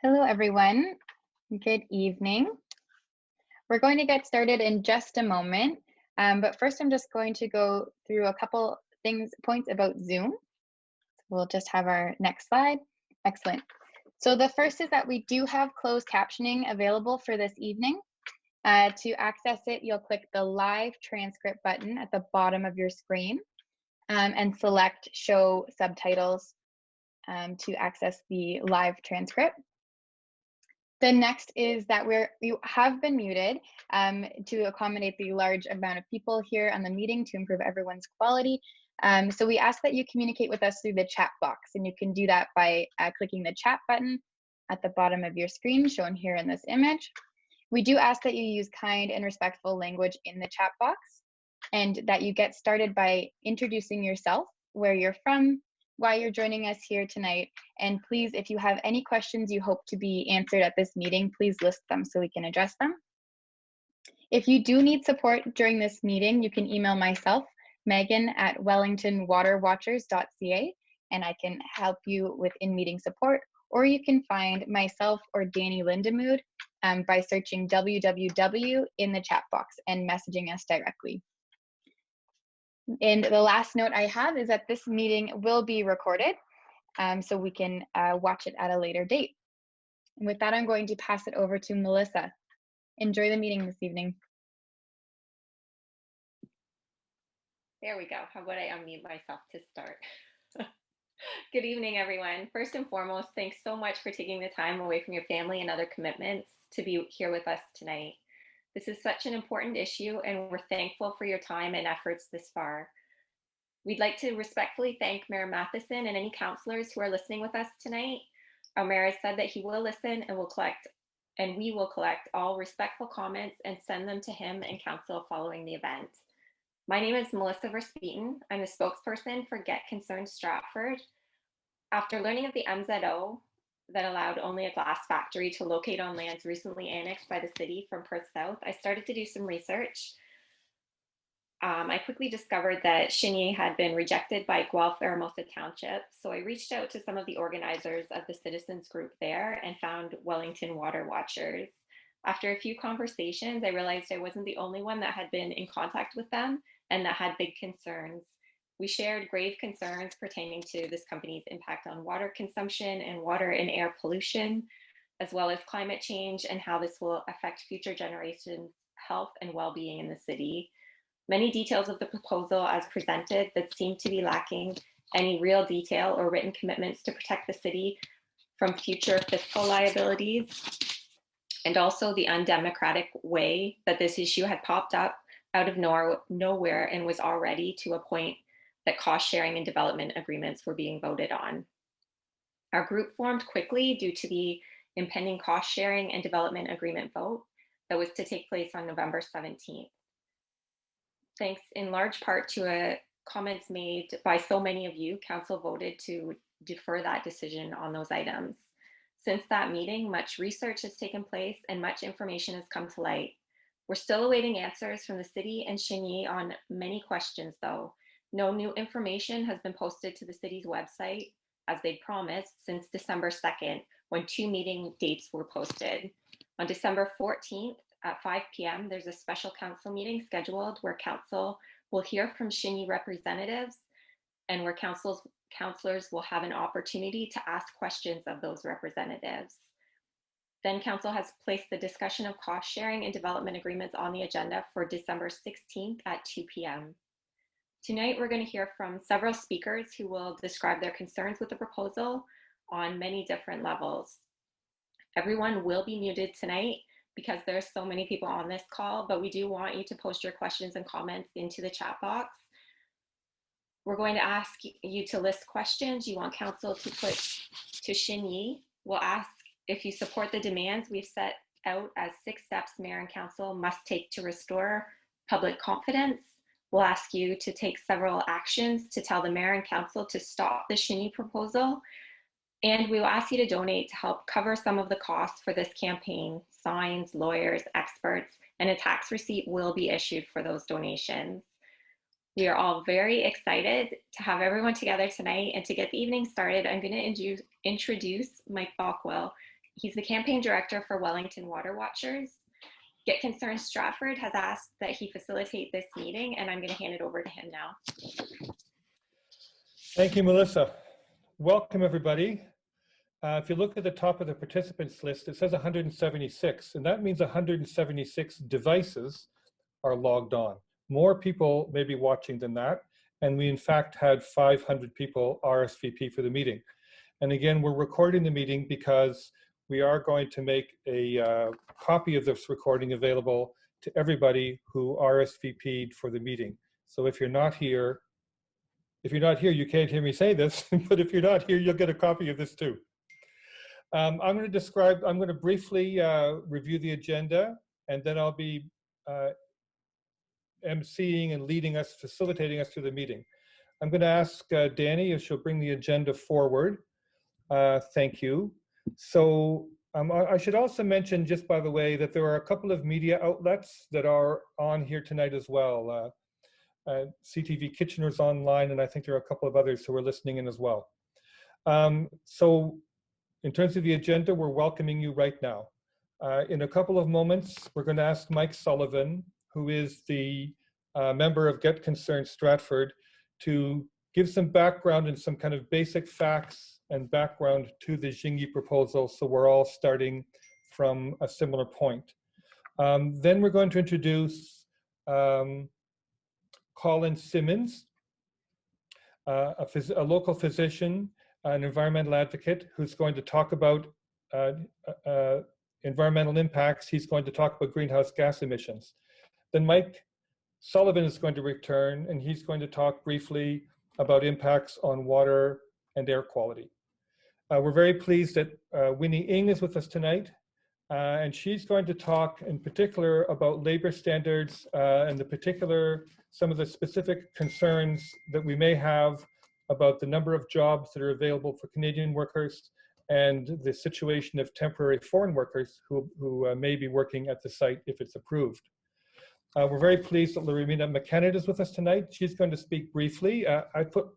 Hello, everyone. Good evening. We're going to get started in just a moment, but first I'm just going to go through a couple points about Zoom. We'll just have our next slide. Excellent. So the first is that we do have closed captioning available for this evening. To access it, you'll click the live transcript button at the bottom of your screen and select Show Subtitles to access the live transcript. The next is that you have been muted to accommodate the large amount of people here on the meeting to improve everyone's quality. So we ask that you communicate with us through the chat box, and you can do that by clicking the chat button at the bottom of your screen shown here in this image. We do ask that you use kind and respectful language in the chat box, and that you get started by introducing yourself, where you're from, why you're joining us here tonight, and please, if you have any questions you hope to be answered at this meeting, please list them so we can address them. If you do need support during this meeting, you can email myself, Megan, at wellingtonwaterwatchers.ca, and I can help you with in-meeting support, or you can find myself or Danny Lindemood by searching www in the chat box and messaging us directly. And the last note I have is that this meeting will be recorded, so we can watch it at a later date. And with that, I'm going to pass it over to Melissa. Enjoy the meeting this evening. There we go. How about I unmute myself to start? Good evening, everyone. First and foremost, thanks so much for taking the time away from your family and other commitments to be here with us tonight. This is such an important issue, and we're thankful for your time and efforts this far. We'd like to respectfully thank Mayor Matheson and any councillors who are listening with us tonight. Our mayor has said that he will listen and we will collect all respectful comments and send them to him and council following the event. My name is Melissa Verspeeten. I'm the spokesperson for Get Concerned Stratford. After learning of the MZO that allowed only a glass factory to locate on lands recently annexed by the city from Perth South, I started to do some research. I quickly discovered that Xinyi had been rejected by Guelph Aramosa Township, so I reached out to some of the organizers of the citizens group there and found Wellington Water Watchers. After a few conversations, I realized I wasn't the only one that had been in contact with them and that had big concerns. We shared grave concerns pertaining to this company's impact on water consumption and water and air pollution, as well as climate change and how this will affect future generations' health and well-being in the city. Many details of the proposal as presented that seem to be lacking any real detail or written commitments to protect the city from future fiscal liabilities, and also the undemocratic way that this issue had popped up out of nowhere and was already to a point that cost sharing and development agreements were being voted on. Our group formed quickly due to the impending cost sharing and development agreement vote that was to take place on November 17th. Thanks in large part to comments made by so many of you, council voted to defer that decision on those items. Since that meeting, much research has taken place and much information has come to light. We're still awaiting answers from the city and Xinyi on many questions though. No new information has been posted to the city's website as they promised since December 2nd, when 2 meeting dates were posted. On December 14th at 5 p.m., there's a special council meeting scheduled where council will hear from Xinyi representatives and where councillors will have an opportunity to ask questions of those representatives. Then council has placed the discussion of cost sharing and development agreements on the agenda for December 16th at 2 p.m. Tonight, we're going to hear from several speakers who will describe their concerns with the proposal on many different levels. Everyone will be muted tonight because there's so many people on this call, but we do want you to post your questions and comments into the chat box. We're going to ask you to list questions you want council to put to Xinyi. We'll ask if you support the demands we've set out as 6 steps mayor and council must take to restore public confidence. We'll ask you to take several actions to tell the mayor and council to stop the Xinyi proposal. And we will ask you to donate to help cover some of the costs for this campaign, signs, lawyers, experts, and a tax receipt will be issued for those donations. We are all very excited to have everyone together tonight, and to get the evening started, I'm going to introduce Mike Balkwill, He's the campaign director for Wellington Water Watchers. Get Concerned Stratford has asked that he facilitate this meeting, and I'm going to hand it over to him now. Thank you, Melissa. Welcome, everybody. If you look at the top of the participants list, it says 176, and that means 176 devices are logged on. More people may be watching than that, and we in fact had 500 people RSVP for the meeting. And again, we're recording the meeting because we are going to make a copy of this recording available to everybody who RSVP'd for the meeting. So if you're not here, you can't hear me say this, but if you're not here, you'll get a copy of this too. I'm going to briefly review the agenda, and then I'll be emceeing and leading us, facilitating us through the meeting. I'm going to ask Danny if she'll bring the agenda forward. Thank you. So I should also mention, just by the way, that there are a couple of media outlets that are on here tonight as well. CTV Kitchener's online, and I think there are a couple of others who are listening in as well. So in terms of the agenda, we're welcoming you right now. In a couple of moments, we're going to ask Mike Sullivan, who is the member of Get Concerned Stratford, to give some background and some kind of basic facts and background to the Xinyi proposal, so we're all starting from a similar point. Then we're going to introduce Collan Simmons, a local physician, an environmental advocate, who's going to talk about environmental impacts. He's going to talk about greenhouse gas emissions. Then Mike Sullivan is going to return, and he's going to talk briefly about impacts on water and air quality. We're very pleased that Winnie is with us tonight, and she's going to talk in particular about labor standards and some of the specific concerns that we may have about the number of jobs that are available for Canadian workers and the situation of temporary foreign workers who may be working at the site if it's approved. We're very pleased that Loreena McKennitt is with us tonight. She's going to speak briefly.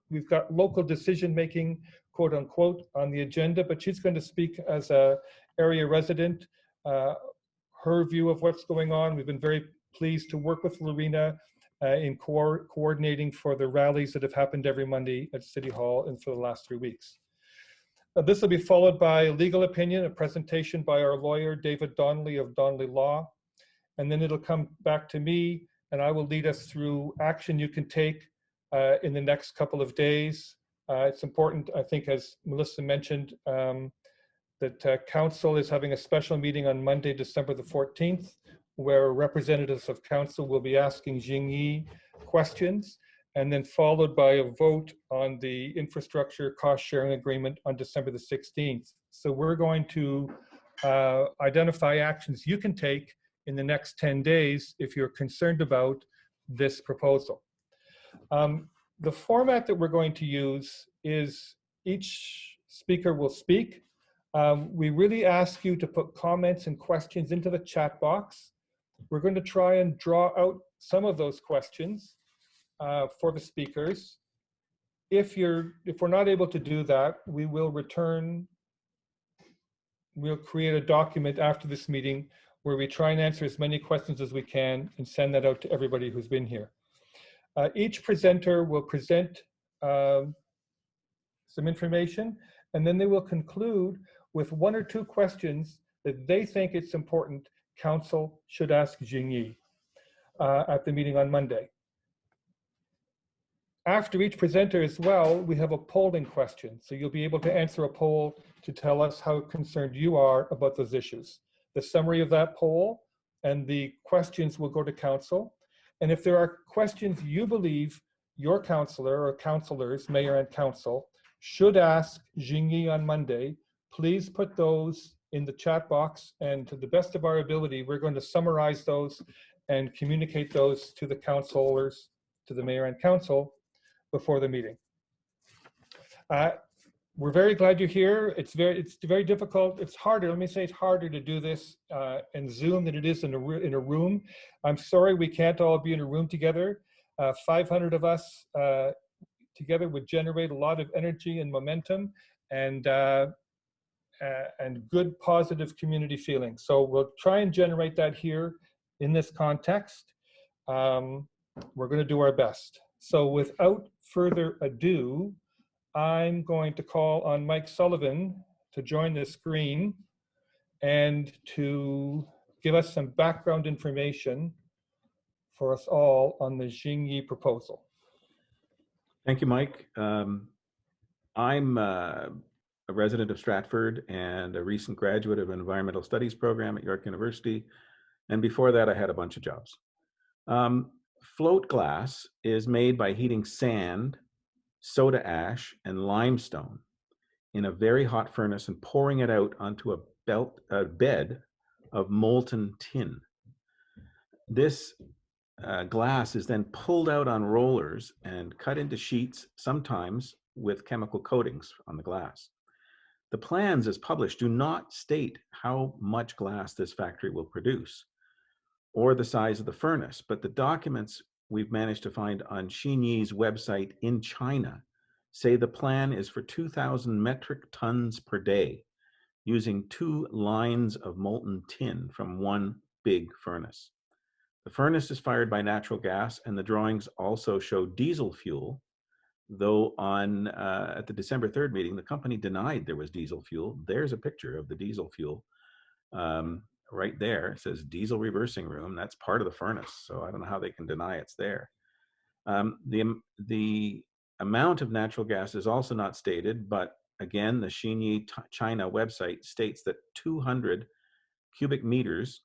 We've got local decision making, quote unquote, on the agenda, but she's going to speak as a area resident, her view of what's going on. We've been very pleased to work with Loreena in coordinating for the rallies that have happened every Monday at City Hall and for the last 3 weeks. This will be followed by a legal opinion, a presentation by our lawyer, David Donnelly of Donnelly Law. And then it'll come back to me, and I will lead us through action you can take in the next couple of days. It's important, I think, as Melissa mentioned, that Council is having a special meeting on Monday, December the 14th, where representatives of Council will be asking Xinyi questions, and then followed by a vote on the infrastructure cost sharing agreement on December the 16th. So we're going to identify actions you can take in the next 10 days if you're concerned about this proposal. The format that we're going to use is each speaker will speak. We really ask you to put comments and questions into the chat box. We're going to try and draw out some of those questions for the speakers. If we're not able to do that, we'll create a document after this meeting where we try and answer as many questions as we can and send that out to everybody who's been here. Each presenter will present some information, and then they will conclude with 1 or 2 questions that they think it's important Council should ask Xinyi at the meeting on Monday. After each presenter as well, we have a polling question. So you'll be able to answer a poll to tell us how concerned you are about those issues. The summary of that poll and the questions will go to Council. And if there are questions you believe your councillor or councillors, mayor and council, should ask Xinyi on Monday, please put those in the chat box, and to the best of our ability, we're going to summarize those and communicate those to the councillors, to the mayor and council before the meeting. We're very glad you're here. It's very difficult. It's harder. Let me say it's harder to do this in Zoom than it is in a room. I'm sorry we can't all be in a room together. 500 of us together would generate a lot of energy and momentum, and and good positive community feeling. So we'll try and generate that here in this context. We're going to do our best. So without further ado, I'm going to call on Mike Sullivan to join the screen and to give us some background information for us all on the Xinyi proposal. Thank you, Mike. I'm a resident of Stratford and a recent graduate of an environmental studies program at York University. And before that, I had a bunch of jobs. Float glass is made by heating sand, soda ash, and limestone in a very hot furnace and pouring it out onto a bed of molten tin. This glass is then pulled out on rollers and cut into sheets, sometimes with chemical coatings on the glass. The plans as published do not state how much glass this factory will produce or the size of the furnace, but the documents we've managed to find on Xinyi's website in China say the plan is for 2,000 metric tons per day, using 2 lines of molten tin from one big furnace. The furnace is fired by natural gas, and the drawings also show diesel fuel, though at the December 3rd meeting, the company denied there was diesel fuel. There's a picture of the diesel fuel right there. It says diesel reversing room. That's part of the furnace, so I don't know how they can deny it's there. The amount of natural gas is also not stated, but again, the Xinyi China website states that 200 cubic meters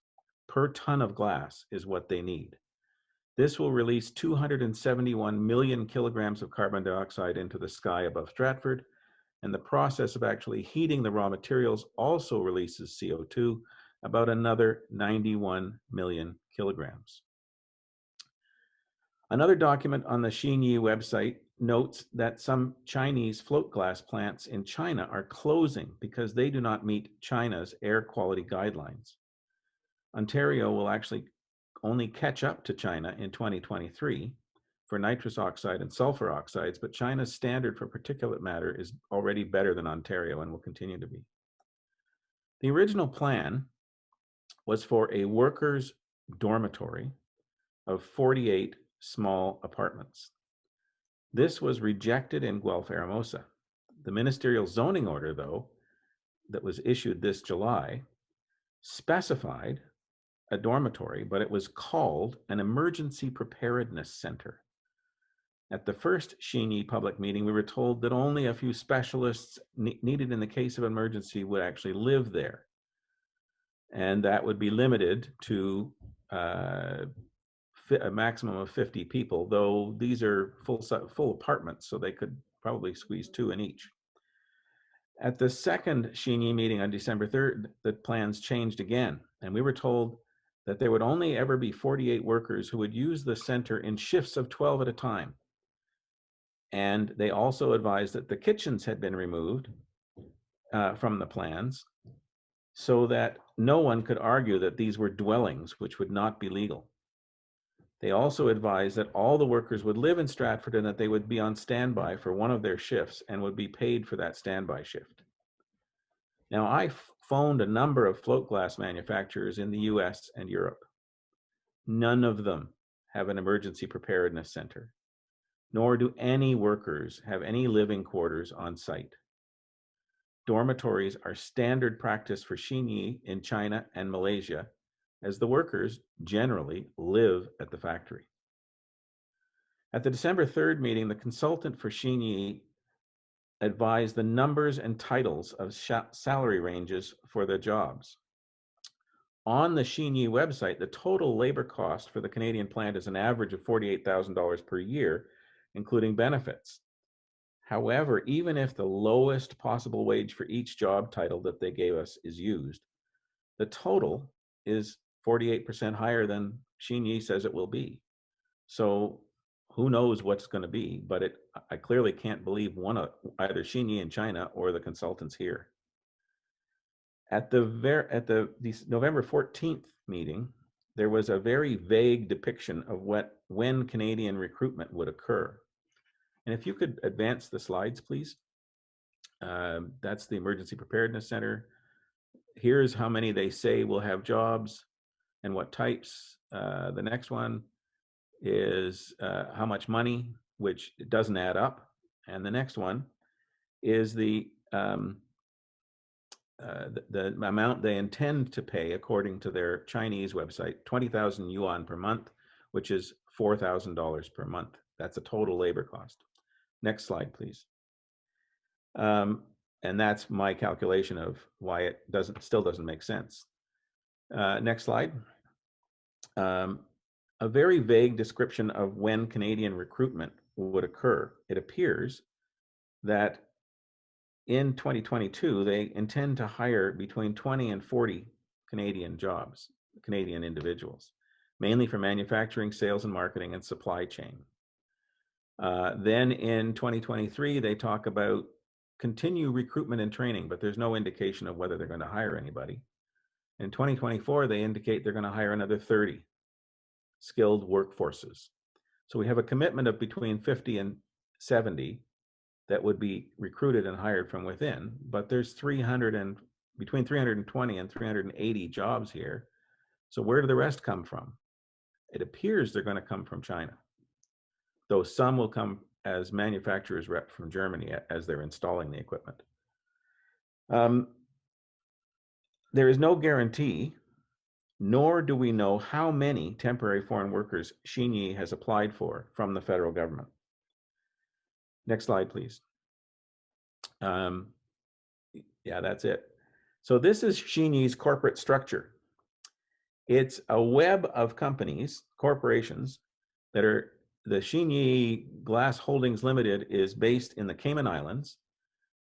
per ton of glass is what they need. This will release 271 million kilograms of carbon dioxide into the sky above Stratford, and the process of actually heating the raw materials also releases CO2, about another 91 million kilograms. Another document on the Xinyi website notes that some Chinese float glass plants in China are closing because they do not meet China's air quality guidelines. Ontario will actually only catch up to China in 2023 for nitrous oxide and sulfur oxides, but China's standard for particulate matter is already better than Ontario and will continue to be. The original plan was for a workers' dormitory of 48 small apartments. This was rejected in Guelph Aramosa. The ministerial zoning order, though, that was issued this July, specified a dormitory, but it was called an emergency preparedness center. At the first Xinyi public meeting, we were told that only a few specialists needed in the case of emergency would actually live there. And that would be limited to a maximum of 50 people, though these are full apartments, so they could probably squeeze 2 in each. At the second Xinyi meeting on December 3rd, the plans changed again, and we were told that there would only ever be 48 workers who would use the center in shifts of 12 at a time. And they also advised that the kitchens had been removed from the plans so that no one could argue that these were dwellings, which would not be legal. They also advised that all the workers would live in Stratford and that they would be on standby for one of their shifts and would be paid for that standby shift. Now, I phoned a number of float glass manufacturers in the US and Europe. None of them have an emergency preparedness center, nor do any workers have any living quarters on site. Dormitories are standard practice for Xinyi in China and Malaysia, as the workers generally live at the factory. At the December 3rd meeting, the consultant for Xinyi advised the numbers and titles of salary ranges for the jobs. On the Xinyi website, the total labor cost for the Canadian plant is an average of $48,000 per year, including benefits. However, even if the lowest possible wage for each job title that they gave us is used, the total is 48% higher than Xinyi says it will be. So who knows what's going to be, but I clearly can't believe either Xinyi in China or the consultants here. At the November 14th meeting, there was a very vague depiction of when Canadian recruitment would occur. And if you could advance the slides, please. That's the Emergency Preparedness Center. Here's how many they say will have jobs and what types. The next one is how much money, which doesn't add up. And the next one is the amount they intend to pay according to their Chinese website, 20,000 yuan per month, which is $4,000 per month. That's a total labor cost. Next slide, please. And that's my calculation of why it still doesn't make sense. Next slide. A very vague description of when Canadian recruitment would occur. It appears that in 2022, they intend to hire between 20 and 40 Canadian jobs, Canadian individuals, mainly for manufacturing, sales and marketing, and supply chain. Then in 2023, they talk about continue recruitment and training, but there's no indication of whether they're going to hire anybody. In 2024, they indicate they're going to hire another 30 skilled workforces. So we have a commitment of between 50 and 70 that would be recruited and hired from within, but there's between 320 and 380 jobs here. So where do the rest come from? It appears they're going to come from China, though some will come as manufacturers rep from Germany as they're installing the equipment. There is no guarantee, nor do we know how many temporary foreign workers Xinyi has applied for from the federal government. Next slide, please. Yeah, that's it. So this is Xinyi's corporate structure. It's a web of companies, corporations, that are, the Xinyi Glass Holdings Limited is based in the Cayman Islands,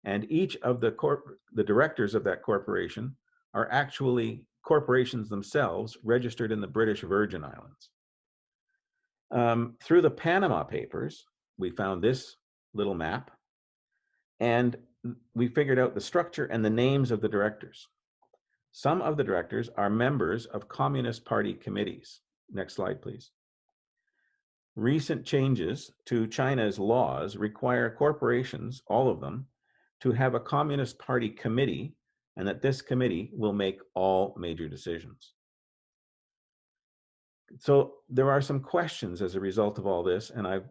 and each of the directors of that corporation are actually corporations themselves registered in the British Virgin Islands. Through the Panama Papers, we found this little map, and we figured out the structure and the names of the directors. Some of the directors are members of Communist Party committees. Next slide, please. Recent changes to China's laws require corporations, all of them, to have a Communist Party committee, and that this committee will make all major decisions. So there are some questions as a result of all this, and I've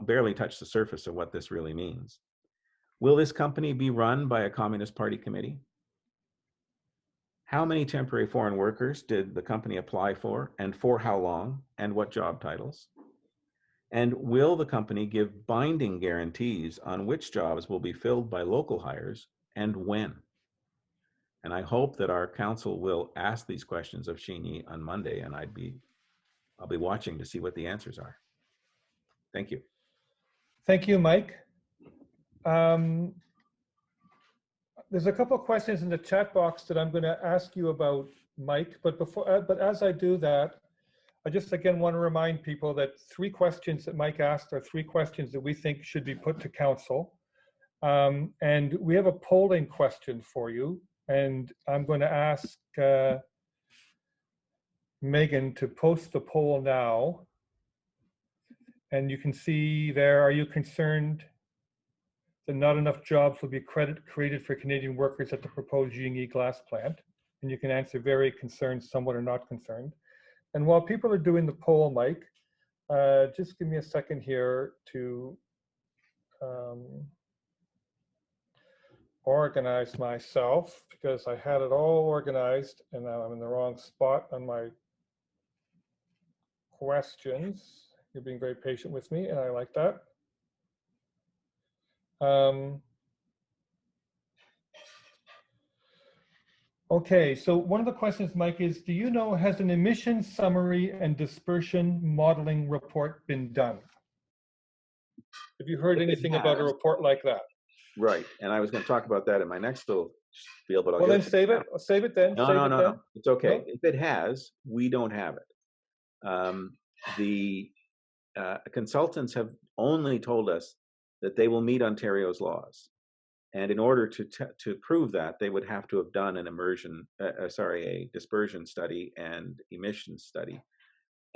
barely touched the surface of what this really means. Will this company be run by a Communist Party committee? How many temporary foreign workers did the company apply for, and for how long, and what job titles? And will the company give binding guarantees on which jobs will be filled by local hires and when? And I hope that our council will ask these questions of Xinyi on Monday, and I'll be watching to see what the answers are. Thank you. Thank you, Mike. There's a couple of questions in the chat box that I'm going to ask you about, Mike, but as I do that, I just again want to remind people that 3 questions that Mike asked are 3 questions that we think should be put to council. And we have a polling question for you, and I'm going to ask Megan to post the poll now. And you can see there, are you concerned that not enough jobs will be created for Canadian workers at the proposed Xinyi glass plant? And you can answer very concerned, somewhat, or not concerned. And while people are doing the poll, Mike, just give me a second here to organize myself, because I had it all organized and now I'm in the wrong spot on my questions. You're being very patient with me, and I like that. Okay, so one of the questions, Mike, is, do you know, has an emission summary and dispersion modeling report been done? Have you heard anything about a report like that? Right, and I was going to talk about that in my next little spiel, but well, then save it. Save it then. No. It's okay. No? If it has, we don't have it. The consultants have only told us that they will meet Ontario's laws, and in order to prove that, they would have to have done an a dispersion study and emissions study,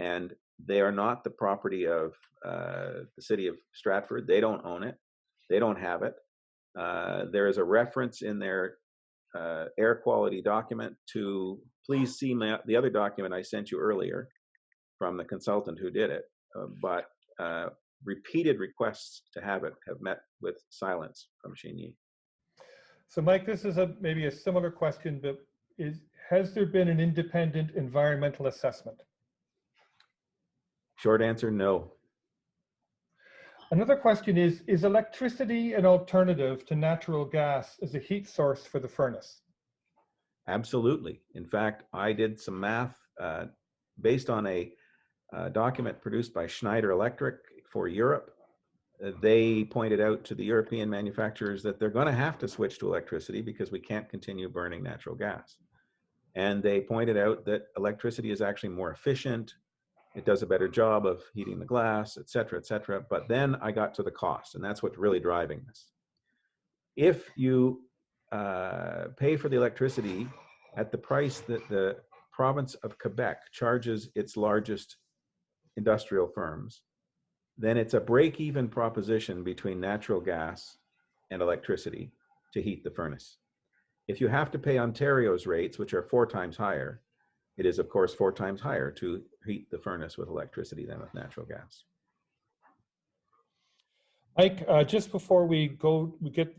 and they are not the property of the city of Stratford. They don't own it. They don't have it. There is a reference in their air quality document to please see the other document I sent you earlier from the consultant who did it, but repeated requests to have it have met with silence from Xinyi. So Mike, this is maybe a similar question, but has there been an independent environmental assessment? Short answer, no. Another question is electricity an alternative to natural gas as a heat source for the furnace? Absolutely. In fact, I did some math based on a document produced by Schneider Electric for Europe. They pointed out to the European manufacturers that they're going to have to switch to electricity because we can't continue burning natural gas. And they pointed out that electricity is actually more efficient. It does a better job of heating the glass, et cetera, et cetera. But then I got to the cost, and that's what's really driving this. If you pay for the electricity at the price that the province of Quebec charges its largest industrial firms, then it's a break-even proposition between natural gas and electricity to heat the furnace. If you have to pay Ontario's rates, which are 4 times higher, it is of course 4 times higher to heat the furnace with electricity than with natural gas. Mike, just before we get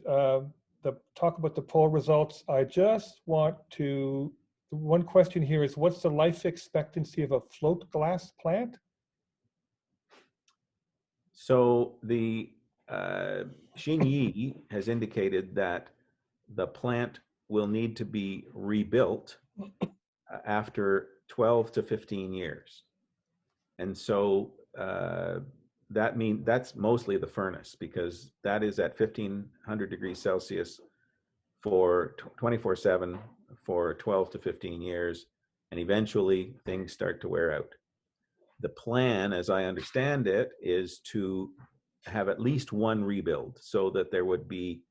talk about the poll results, I just want to, one question here is, what's the life expectancy of a float glass plant? So the Xinyi has indicated that the plant will need to be rebuilt after 12 to 15 years. And so that's mostly the furnace, because that is at 1500 degrees Celsius for 24/7 for 12 to 15 years. And eventually things start to wear out. The plan, as I understand it, is to have at least one rebuild so that there would be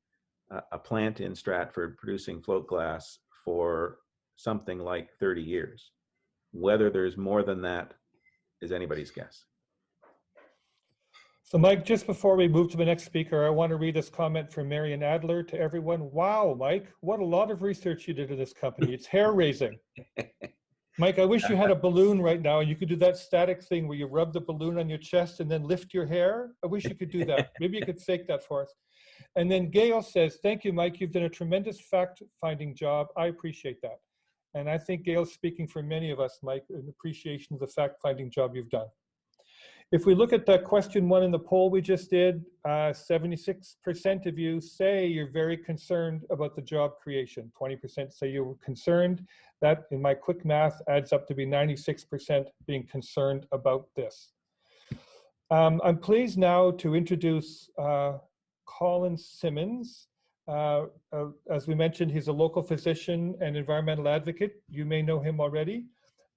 a plant in Stratford producing float glass for something like 30 years. Whether there's more than that is anybody's guess. So Mike, just before we move to the next speaker, I want to read this comment from Marion Adler to everyone. Wow, Mike, what a lot of research you did in this company. It's hair-raising. Mike, I wish you had a balloon right now and you could do that static thing where you rub the balloon on your chest and then lift your hair. I wish you could do that. Maybe you could fake that for us. And then Gail says, thank you, Mike. You've done a tremendous fact-finding job. I appreciate that. And I think Gail's speaking for many of us, Mike, in appreciation of the fact-finding job you've done. If we look at the question 1 in the poll we just did, 76% of you say you're very concerned about the job creation. 20% say you're concerned. That, in my quick math, adds up to be 96% being concerned about this. I'm pleased now to introduce Collan Simmons. As we mentioned, he's a local physician and environmental advocate. You may know him already.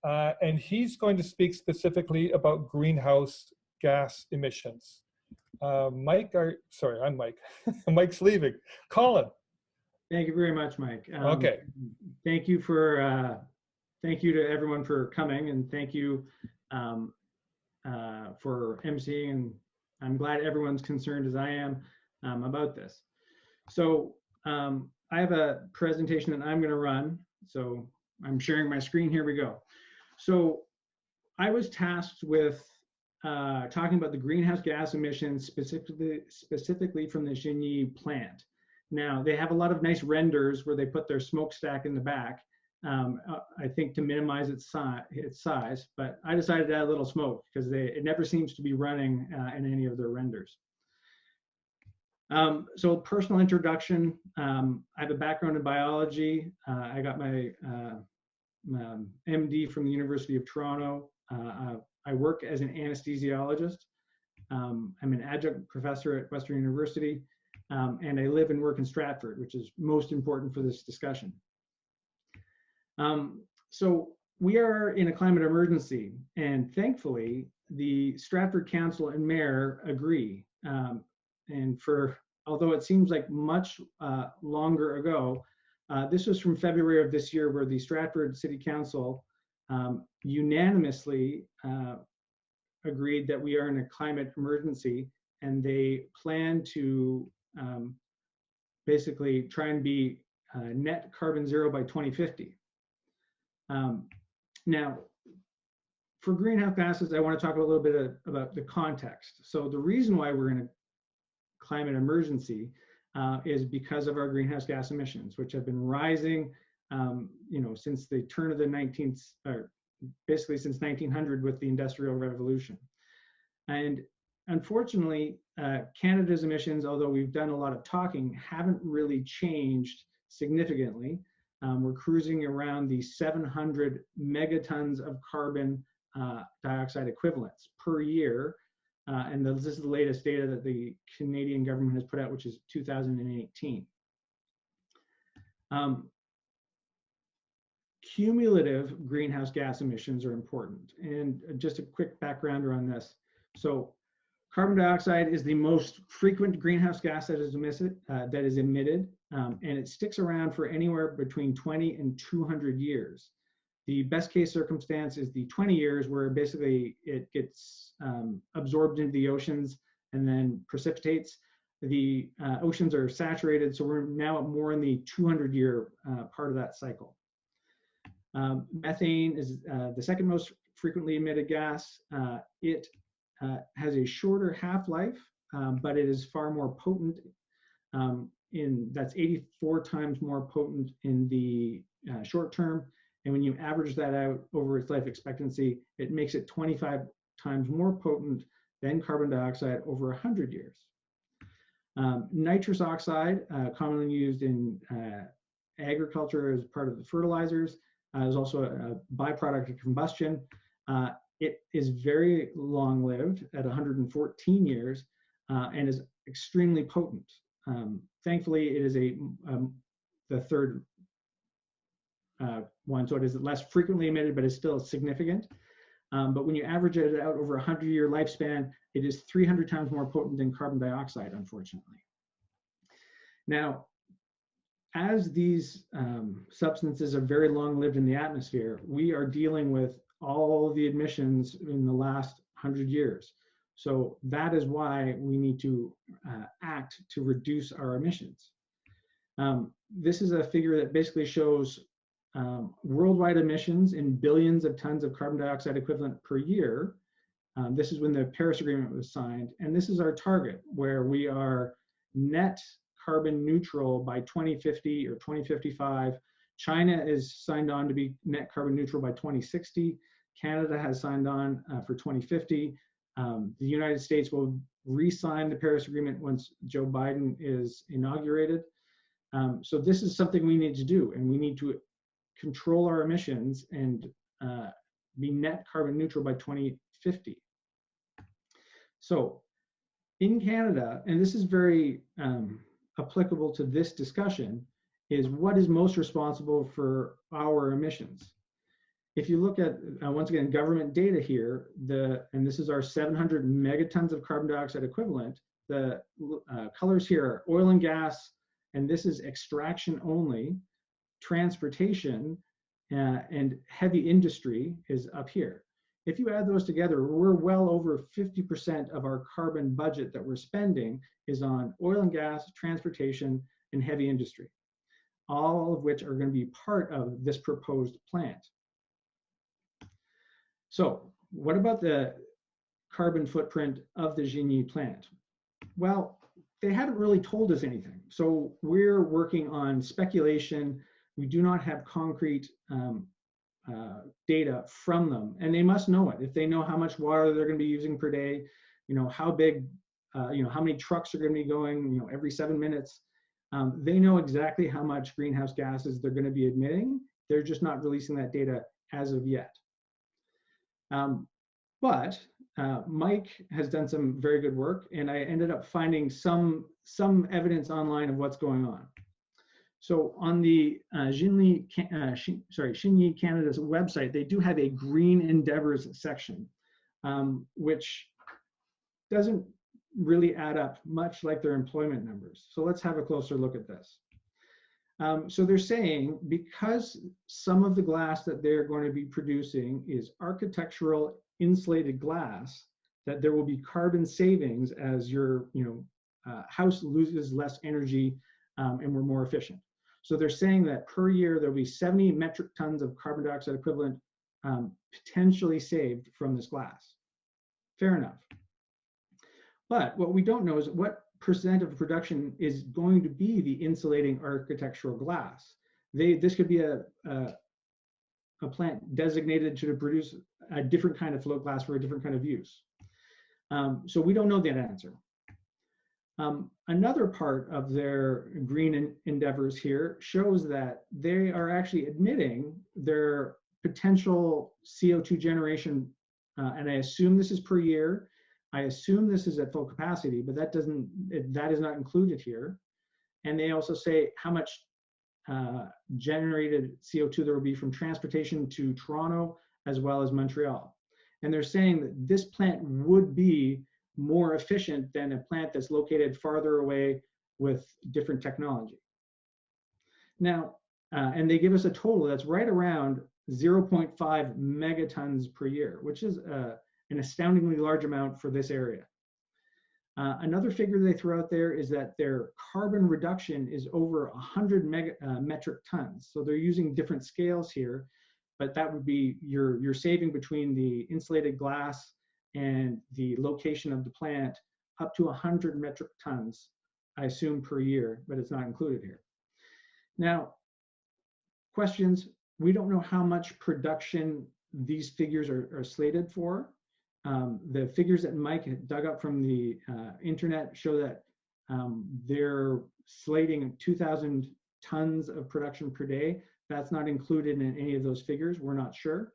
And he's going to speak specifically about greenhouse gas emissions. Mike, sorry, I'm Mike. Mike's leaving. Colin. Thank you very much, Mike. Okay. Thank you to everyone for coming, and thank you for emceeing. And I'm glad everyone's concerned as I am about this. So I have a presentation that I'm going to run. So I'm sharing my screen. Here we go. So I was tasked with talking about the greenhouse gas emissions specifically from the Xinyi plant. Now, they have a lot of nice renders where they put their smokestack in the back, I think to minimize its size, but I decided to add a little smoke because it never seems to be running in any of their renders. So personal introduction, I have a background in biology. I got my MD from the University of Toronto. I work as an anesthesiologist. I'm an adjunct professor at Western University, and I live and work in Stratford, which is most important for this discussion. So we are in a climate emergency, and thankfully, the Stratford Council and Mayor agree. And although it seems like much longer ago, this was from February of this year, where the Stratford City Council unanimously agreed that we are in a climate emergency, and they plan to basically try and be net carbon zero by 2050. Now, for greenhouse gases, I want to talk a little bit about the context. So the reason why we're in a climate emergency is because of our greenhouse gas emissions, which have been rising, since the turn of the 19th, or basically since 1900 with the Industrial Revolution. And unfortunately, Canada's emissions, although we've done a lot of talking, haven't really changed significantly. We're cruising around the 700 megatons of carbon dioxide equivalents per year. And this is the latest data that the Canadian government has put out, which is 2018. Cumulative greenhouse gas emissions are important. And just a quick backgrounder on this. So carbon dioxide is the most frequent greenhouse gas that is emitted, and it sticks around for anywhere between 20 and 200 years. The best case circumstance is the 20 years, where basically it gets absorbed into the oceans and then precipitates. The oceans are saturated, so we're now more in the 200-year part of that cycle. Methane is the second most frequently emitted gas. It has a shorter half-life, but it is far more potent. That's 84 times more potent in the short term. And when you average that out over its life expectancy, it makes it 25 times more potent than carbon dioxide over 100 years. Nitrous oxide, commonly used in agriculture as part of the fertilizers, is also a byproduct of combustion. It is very long-lived at 114 years and is extremely potent. Thankfully, it is the third one, so it is less frequently emitted, but is still significant. But when you average it out over a 100-year lifespan, it is 300 times more potent than carbon dioxide, unfortunately. Now, as these substances are very long-lived in the atmosphere, we are dealing with all the emissions in the last 100 years. So that is why we need to act to reduce our emissions. This is a figure that basically shows worldwide emissions in billions of tons of carbon dioxide equivalent per year. This is when the Paris Agreement was signed, and this is our target, where we are net carbon neutral by 2050 or 2055. China is signed on to be net carbon neutral by 2060. Canada has signed on for 2050. The United States will re-sign the Paris Agreement once Joe Biden is inaugurated. So this is something we need to do, and we need to control our emissions and be net carbon neutral by 2050. So in Canada, and this is very applicable to this discussion, is what is most responsible for our emissions. If you look at, once again, government data here, and this is our 700 megatons of carbon dioxide equivalent, the colors here are oil and gas, and this is extraction only. Transportation and heavy industry is up here. If you add those together, we're well over 50% of our carbon budget that we're spending is on oil and gas, transportation, and heavy industry, all of which are going to be part of this proposed plant. So what about the carbon footprint of the Xinyi plant? Well, they haven't really told us anything. So we're working on speculation. We do not have concrete data from them, and they must know it. If they know how much water they're going to be using per day, how big, how many trucks are going to be going, every 7 minutes, they know exactly how much greenhouse gases they're going to be emitting. They're just not releasing that data as of yet. But Mike has done some very good work, and I ended up finding some evidence online of what's going on. So on the Xinyi Canada's website, they do have a green endeavors section, which doesn't really add up much like their employment numbers. So let's have a closer look at this. So they're saying because some of the glass that they're going to be producing is architectural insulated glass, that there will be carbon savings as your house loses less energy and we're more efficient. So they're saying that per year, there'll be 70 metric tons of carbon dioxide equivalent potentially saved from this glass. Fair enough. But what we don't know is what percent of production is going to be the insulating architectural glass. This could be a plant designated to produce a different kind of float glass for a different kind of use. So we don't know that answer. Another part of their green endeavors here shows that they are actually admitting their potential CO2 generation, and I assume this is per year. I assume this is at full capacity, but that is not included here. And they also say how much generated CO2 there will be from transportation to Toronto as well as Montreal. And they're saying that this plant would be more efficient than a plant that's located farther away with different technology. Now, and they give us a total that's right around 0.5 megatons per year, which is an astoundingly large amount for this area. Another figure they throw out there is that their carbon reduction is over 100 metric tons. So they're using different scales here, but that would be your saving between the insulated glass and the location of the plant up to 100 metric tons, I assume per year, but it's not included here. Now, questions, we don't know how much production these figures are slated for. The figures that Mike had dug up from the internet show that they're slating 2,000 tons of production per day. That's not included in any of those figures. We're not sure.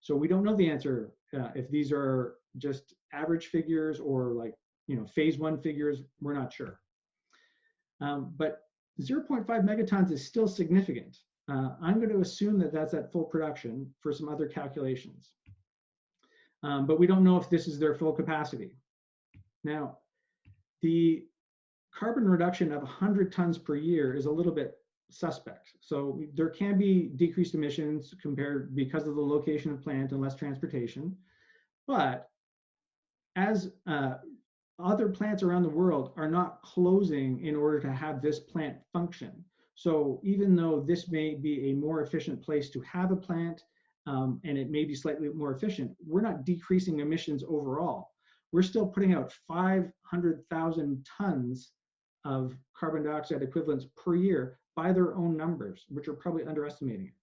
So we don't know the answer if these are just average figures or like, phase one figures, we're not sure. But 0.5 megatons is still significant. I'm going to assume that that's at full production for some other calculations. But we don't know if this is their full capacity. Now, the carbon reduction of 100 tons per year is a little bit suspect. So there can be decreased emissions compared because of the location of plant and less transportation. But as other plants around the world are not closing in order to have this plant function. So even though this may be a more efficient place to have a plant, and it may be slightly more efficient, we're not decreasing emissions overall. We're still putting out 500,000 tons of carbon dioxide equivalents per year by their own numbers, which are probably underestimating it.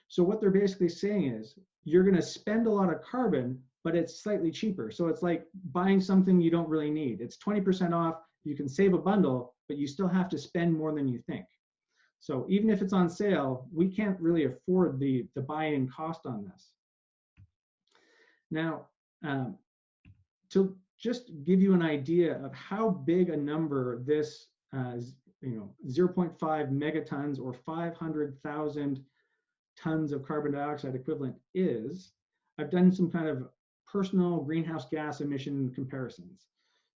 So what they're basically saying is, you're going to spend a lot of carbon, but it's slightly cheaper. So it's like buying something you don't really need. It's 20% off, you can save a bundle, but you still have to spend more than you think. So even if it's on sale, we can't really afford the buy-in cost on this. Now, to just give you an idea of how big a number this 0.5 megatons or 500,000 tons of carbon dioxide equivalent is, I've done some kind of personal greenhouse gas emission comparisons.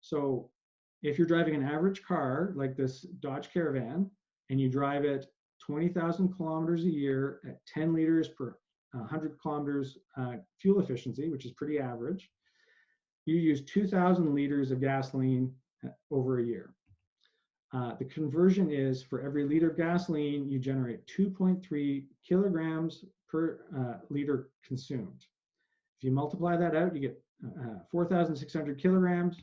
So if you're driving an average car like this Dodge Caravan, and you drive it 20,000 kilometers a year at 10 liters per 100 kilometers fuel efficiency, which is pretty average, you use 2,000 liters of gasoline over a year. The conversion is for every liter of gasoline, you generate 2.3 kilograms per liter consumed. If you multiply that out, you get 4,600 kilograms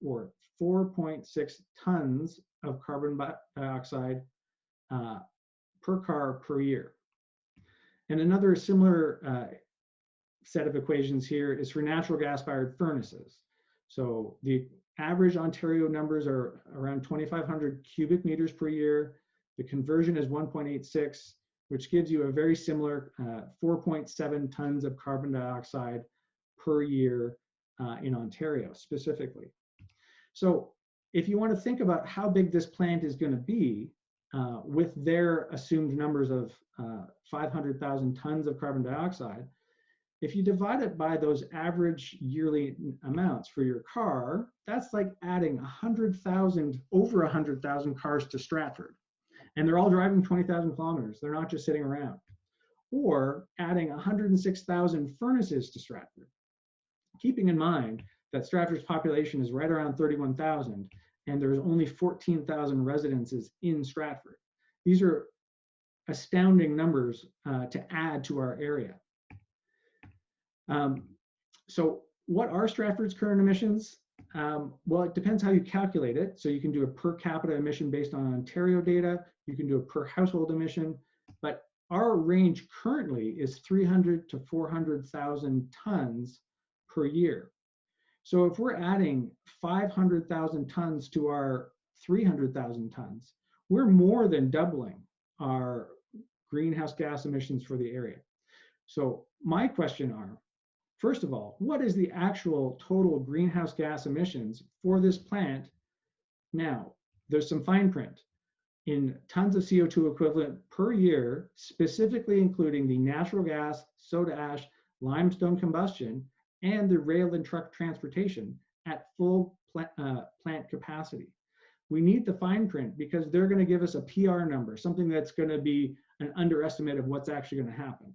or 4.6 tons of carbon dioxide per car per year. And another similar set of equations here is for natural gas-fired furnaces. So the average Ontario numbers are around 2,500 cubic meters per year. The conversion is 1.86, which gives you a very similar 4.7 tons of carbon dioxide per year in Ontario specifically. So if you want to think about how big this plant is going to be with their assumed numbers of 500,000 tons of carbon dioxide, if you divide it by those average yearly amounts for your car, that's like adding over 100,000 cars to Stratford. And they're all driving 20,000 kilometers. They're not just sitting around. Or adding 106,000 furnaces to Stratford. Keeping in mind that Stratford's population is right around 31,000, and there's only 14,000 residences in Stratford. These are astounding numbers to add to our area. So what are Stratford's current emissions? Well, it depends how you calculate it. So you can do a per capita emission based on Ontario data. You can do a per household emission, but our range currently is 300 to 400,000 tons per year. So if we're adding 500,000 tons to our 300,000 tons, we're more than doubling our greenhouse gas emissions for the area. So my question are, first of all, what is the actual total greenhouse gas emissions for this plant now? There's some fine print in tons of CO2 equivalent per year, specifically including the natural gas, soda ash, limestone combustion, and the rail and truck transportation at full plant capacity. We need the fine print because they're going to give us a PR number, something that's going to be an underestimate of what's actually going to happen.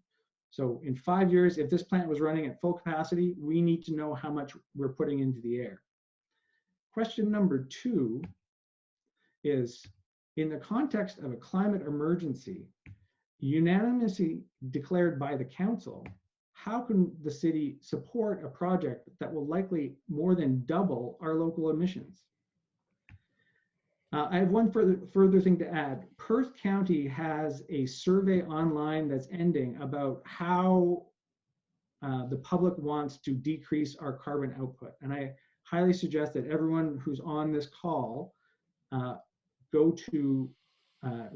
So in 5 years, if this plant was running at full capacity, we need to know how much we're putting into the air. Question number 2 is, in the context of a climate emergency, unanimously declared by the council, how can the city support a project that will likely more than double our local emissions? I have one further thing to add. Perth County has a survey online that's ending about how the public wants to decrease our carbon output. And I highly suggest that everyone who's on this call go to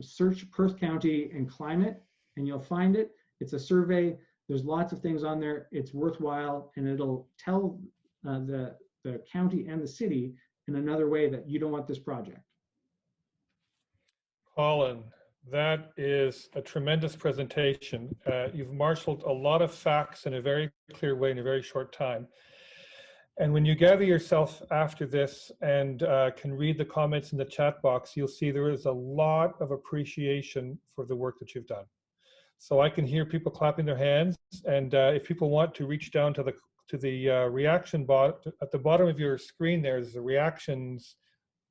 search Perth County and climate, and you'll find it. It's a survey. There's lots of things on there. It's worthwhile, and it'll tell the county and the city in another way that you don't want this project. Colin, that is a tremendous presentation. You've marshaled a lot of facts in a very clear way in a very short time. And when you gather yourself after this and can read the comments in the chat box, you'll see there is a lot of appreciation for the work that you've done. So I can hear people clapping their hands. And if people want to reach down to the reaction bot at the bottom of your screen, there's the reactions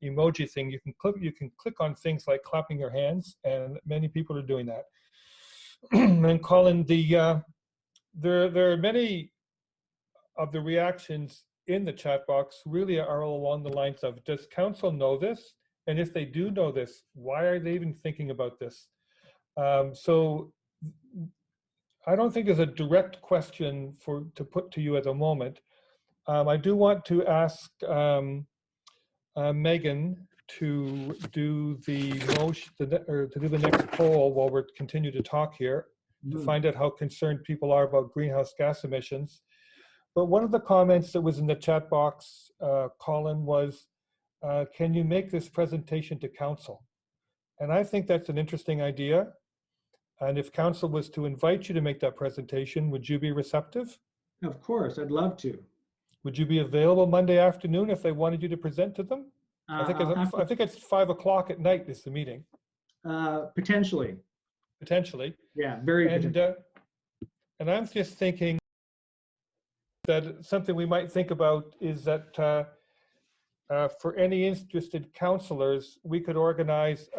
emoji thing. You can click on things like clapping your hands, and many people are doing that. And Colin, there are many of the reactions in the chat box really are along the lines of, does council know this? And if they do know this, why are they even thinking about this? So I don't think there's a direct question to put to you at the moment. I do want to ask Megan to do the next poll while we continue to talk here, to find out how concerned people are about greenhouse gas emissions. But one of the comments that was in the chat box, Colin, was, can you make this presentation to council? And I think that's an interesting idea. And if council was to invite you to make that presentation, would you be receptive? Of course, I'd love to. Would you be available Monday afternoon if they wanted you to present to them? I think it's 5 o'clock at night is the meeting. Potentially. Potentially. Yeah, very potentially. And I'm just thinking that something we might think about is that for any interested councillors, we could organize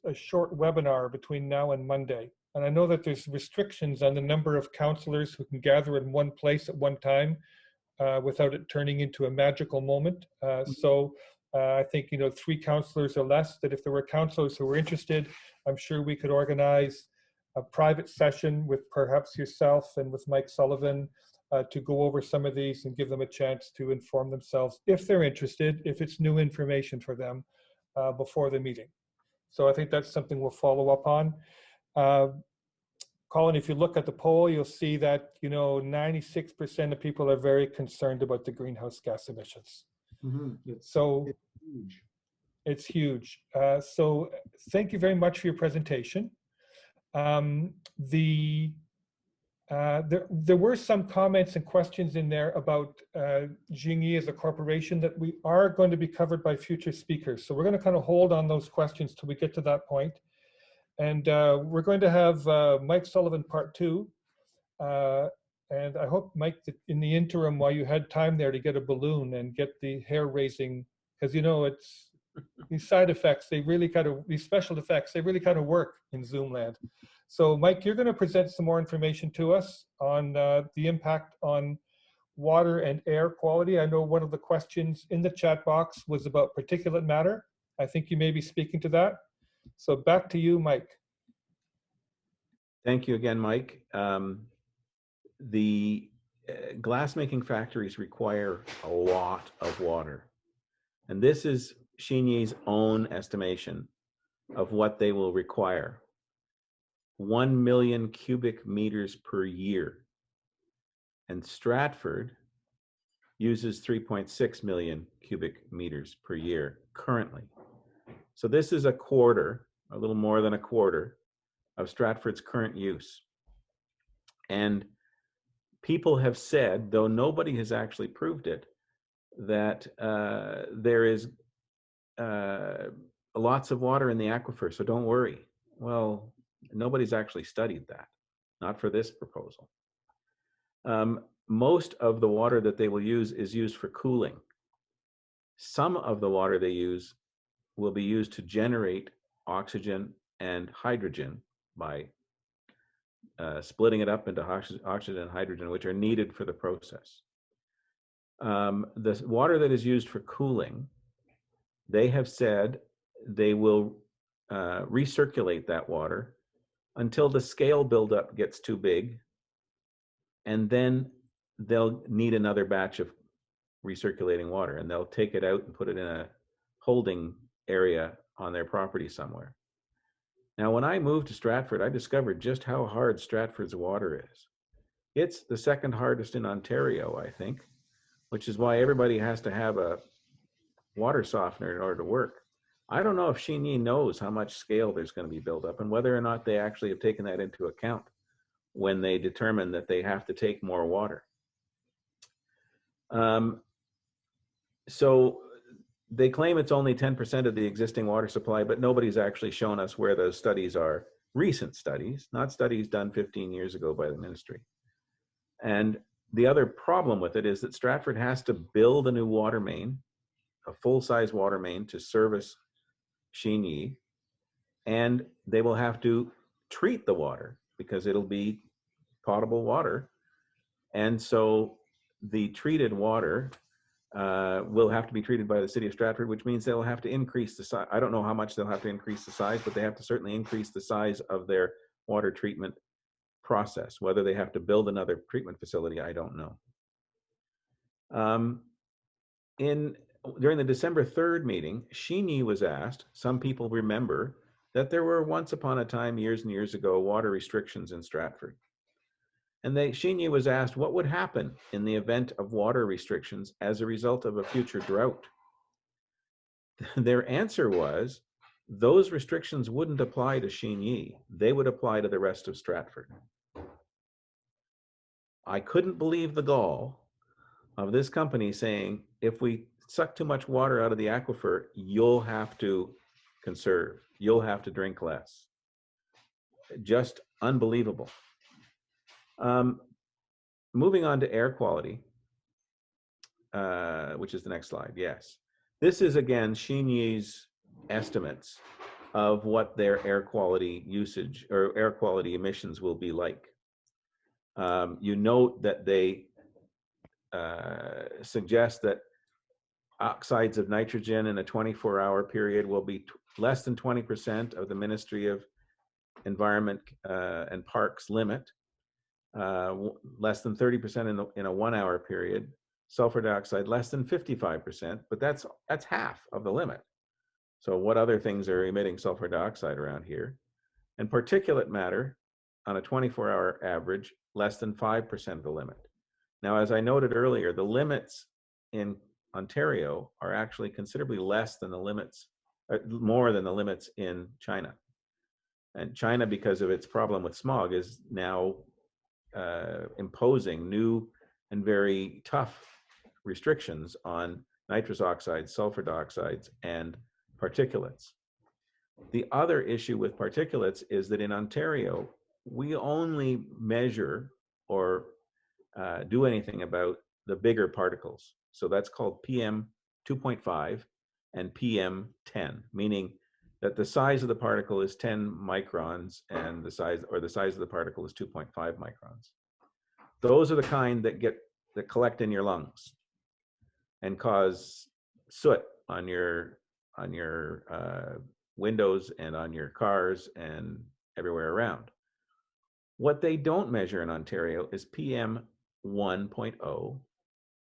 a short webinar between now and Monday. And I know that there's restrictions on the number of councillors who can gather in one place at one time without it turning into a magical moment. So I think, 3 councillors or less, that if there were councillors who were interested, I'm sure we could organize a private session with perhaps yourself and with Mike Sullivan to go over some of these and give them a chance to inform themselves if they're interested, if it's new information for them before the meeting. So I think that's something we'll follow up on. Colin, if you look at the poll, you'll see that 96% of people are very concerned about the greenhouse gas emissions. It's huge. It's huge. So thank you very much for your presentation. There were some comments and questions in there about Xinyi as a corporation that we are going to be covered by future speakers. So we're going to kind of hold on those questions till we get to that point. And we're going to have Mike Sullivan part 2. And I hope, Mike, that in the interim, while you had time there to get a balloon and get the hair raising, because these side effects, these special effects, they really kind of work in Zoom land. So Mike, you're going to present some more information to us on the impact on water and air quality. I know one of the questions in the chat box was about particulate matter. I think you may be speaking to that. So back to you, Mike. Thank you again, Mike. The glass-making factories require a lot of water. And this is Xinyi's own estimation of what they will require. 1 million cubic meters per year. And Stratford uses 3.6 million cubic meters per year currently. So this is a quarter, a little more than a quarter, of Stratford's current use. And people have said, though nobody has actually proved it, that there is lots of water in the aquifer, so don't worry. Well, nobody's actually studied that, not for this proposal. Most of the water that they will use is used for cooling. Some of the water they use will be used to generate oxygen and hydrogen by splitting it up into oxygen and hydrogen, which are needed for the process. The water that is used for cooling, they have said they will recirculate that water until the scale buildup gets too big, and then they'll need another batch of recirculating water, and they'll take it out and put it in a holding area on their property somewhere. Now, when I moved to Stratford, I discovered just how hard Stratford's water is. It's the second hardest in Ontario, I think, which is why everybody has to have a water softener in order to work. I don't know if Xinyi knows how much scale there's going to be built up and whether or not they actually have taken that into account when they determine that they have to take more water. So they claim it's only 10% of the existing water supply, but nobody's actually shown us where those studies are. Recent studies, not studies done 15 years ago by the ministry. And the other problem with it is that Stratford has to build a new water main, a full-size water main to service Xinyi, and they will have to treat the water because it'll be potable water. And so the treated water will have to be treated by the city of Stratford, which means they'll have to increase the size. I don't know how much they'll have to increase the size, but they have to certainly increase the size of their water treatment process. Whether they have to build another treatment facility, I don't know. During the December 3rd meeting, Xinyi was asked, some people remember, that there were once upon a time, years and years ago, water restrictions in Stratford. And Xinyi was asked what would happen in the event of water restrictions as a result of a future drought. Their answer was, those restrictions wouldn't apply to Xinyi, they would apply to the rest of Stratford. I couldn't believe the gall of this company saying, if we suck too much water out of the aquifer, you'll have to conserve, you'll have to drink less. Just unbelievable. Moving on to air quality, which is the next slide, yes. This is, again, Xinyi's estimates of what their air quality usage or air quality emissions will be like. You note that they suggest that oxides of nitrogen in a 24-hour period will be less than 20% of the Ministry of Environment and Parks limit, less than 30% in a 1-hour period. Sulfur dioxide less than 55%, but that's half of the limit. So what other things are emitting sulfur dioxide around here? And particulate matter on a 24-hour average, less than 5% of the limit. Now, as I noted earlier, the limits in Ontario are actually considerably less than the limits, more than the limits in China. And China, because of its problem with smog, is now imposing new and very tough restrictions on nitrous oxides, sulfur dioxides, and particulates. The other issue with particulates is that in Ontario, we only measure or do anything about the bigger particles. So that's called PM 2.5 and PM10, meaning that the size of the particle is 10 microns and the size of the particle is 2.5 microns. Those are the kind that collect in your lungs and cause soot on your windows and on your cars and everywhere around. What they don't measure in Ontario is PM 1.0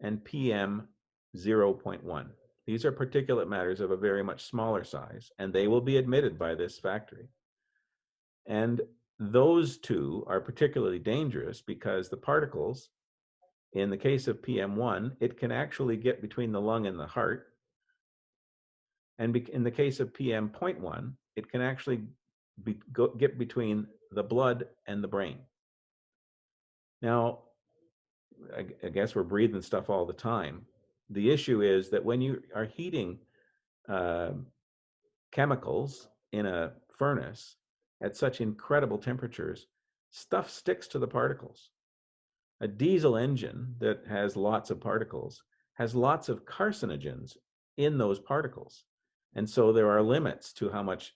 and PM 0.1. These are particulate matters of a very much smaller size, and they will be admitted by this factory. And those two are particularly dangerous because the particles, in the case of PM1, it can actually get between the lung and the heart. And in the case of PM.1, it can actually get between the blood and the brain. Now, I guess we're breathing stuff all the time. The issue is that when you are heating chemicals in a furnace at such incredible temperatures, stuff sticks to the particles. A diesel engine that has lots of particles has lots of carcinogens in those particles. And so there are limits to how much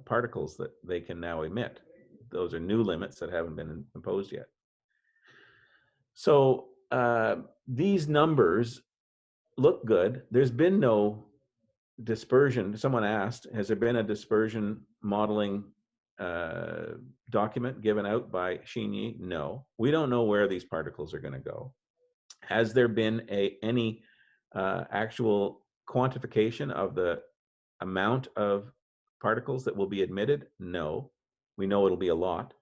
particles that they can now emit. Those are new limits that haven't been imposed yet. So these numbers look good. There's been no dispersion. Someone asked, has there been a dispersion modeling document given out by Xinyi? No. We don't know where these particles are going to go. Has there been any actual quantification of the amount of particles that will be emitted? No. We know it'll be a lot.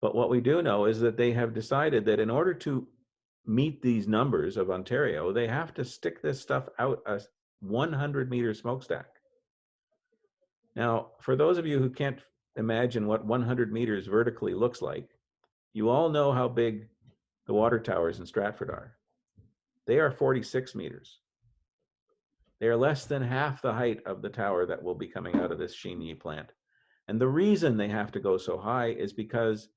But what we do know is that they have decided that in order to meet these numbers of Ontario, they have to stick this stuff out a 100-meter smokestack. Now, for those of you who can't imagine what 100 meters vertically looks like, you all know how big the water towers in Stratford are. They are 46 meters. They are less than half the height of the tower that will be coming out of this Xinyi plant. And the reason they have to go so high is because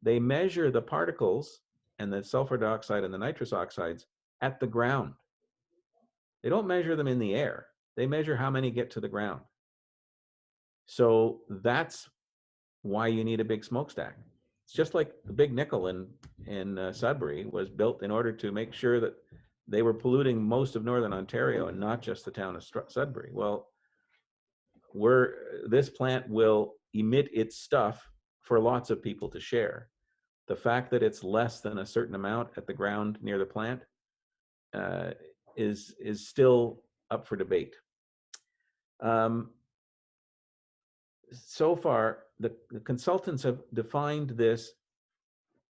they measure the particles and the sulfur dioxide and the nitrous oxides at the ground. They don't measure them in the air. They measure how many get to the ground. So that's why you need a big smokestack. It's just like the Big Nickel in Sudbury was built in order to make sure that they were polluting most of Northern Ontario and not just the town of Sudbury. Well, this plant will emit its stuff for lots of people to share. The fact that it's less than a certain amount at the ground near the plant is still up for debate. So far, the consultants have defined this,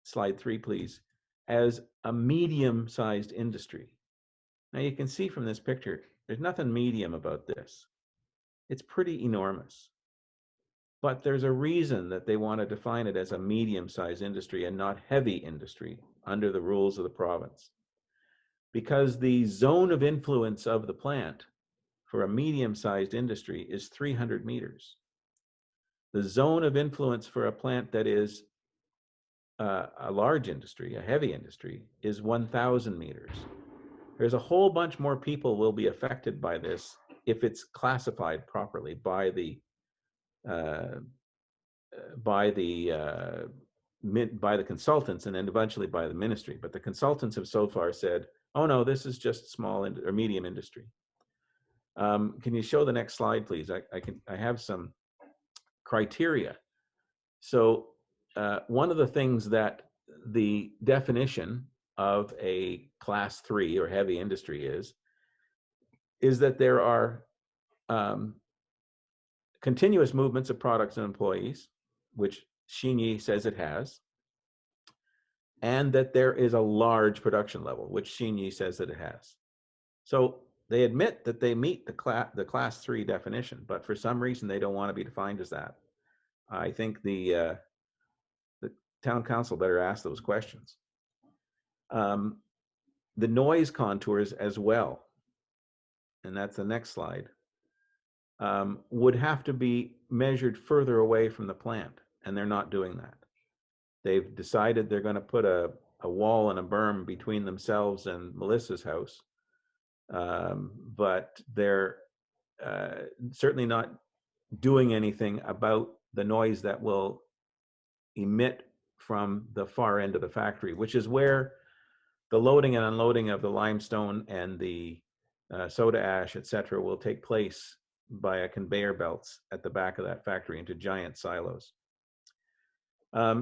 slide 3 please, as a medium-sized industry. Now you can see from this picture, there's nothing medium about this. It's pretty enormous. But there's a reason that they want to define it as a medium-sized industry and not heavy industry under the rules of the province. Because the zone of influence of the plant for a medium-sized industry is 300 meters. The zone of influence for a plant that is a large industry, a heavy industry, is 1,000 meters. There's a whole bunch more people will be affected by this if it's classified properly by the consultants and then eventually by the ministry. But the consultants have so far said, oh no, this is just small or medium industry. Can you show the next slide, please? I have some criteria. So one of the things that the definition of a class 3 or heavy industry is that there are continuous movements of products and employees, which Xinyi says it has, and that there is a large production level, which Xinyi says that it has. So they admit that they meet the class 3 definition, but for some reason they don't want to be defined as that. I think the town council better ask those questions. The noise contours as well, and that's the next slide, would have to be measured further away from the plant, and they're not doing that. They've decided they're going to put a wall and a berm between themselves and Melissa's house, but they're certainly not doing anything about the noise that will emit from the far end of the factory, which is where the loading and unloading of the limestone and the soda ash, et cetera, will take place via conveyor belts at the back of that factory into giant silos.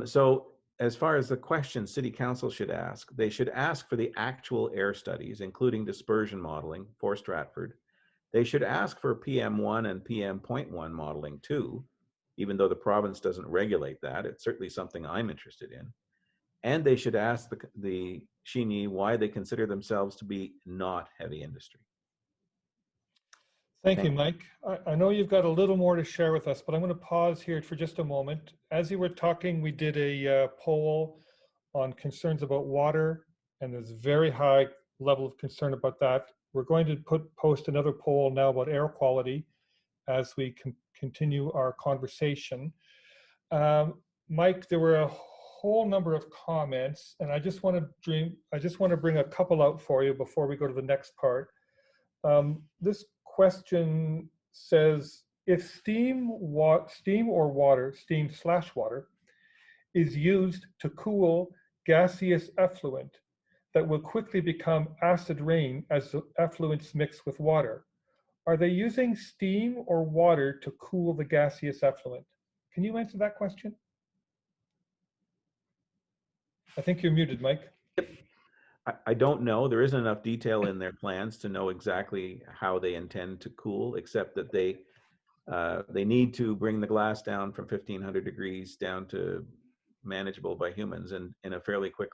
So as far as the question City Council should ask, they should ask for the actual air studies, including dispersion modeling for Stratford. They should ask for PM1 and PM.1 modeling too, even though the province doesn't regulate that. It's certainly something I'm interested in. And they should ask the Xinyi why they consider themselves to be not heavy industry. Thank you, Mike. I know you've got a little more to share with us, but I'm going to pause here for just a moment. As you were talking, we did a poll on concerns about water, and there's a very high level of concern about that. We're going to post another poll now about air quality as we continue our conversation. Mike, there were a whole number of comments, and I just want to bring a couple out for you before we go to the next part. This question says, if steam/water is used to cool gaseous effluent that will quickly become acid rain as the effluents mix with water, are they using steam or water to cool the gaseous effluent? Can you answer that question? I think you're muted, Mike. I don't know. There isn't enough detail in their plans to know exactly how they intend to cool, except that they need to bring the glass down from 1500 degrees down to manageable by humans in a fairly quick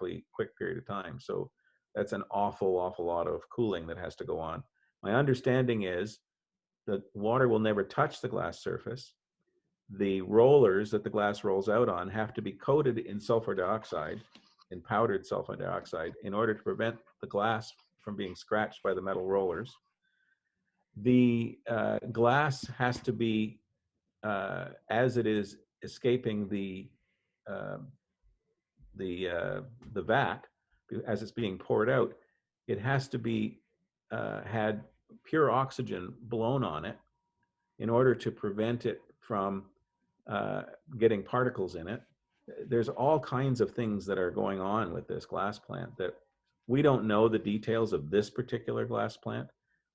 period of time. So that's an awful lot of cooling that has to go on. My understanding is that water will never touch the glass surface. The rollers that the glass rolls out on have to be coated in sulfur dioxide, in powdered sulfur dioxide, in order to prevent the glass from being scratched by the metal rollers. The glass has to be, as it is escaping the vat, as it's being poured out, it has to be had pure oxygen blown on it in order to prevent it from getting particles in it. There's all kinds of things that are going on with this glass plant that we don't know the details of this particular glass plant.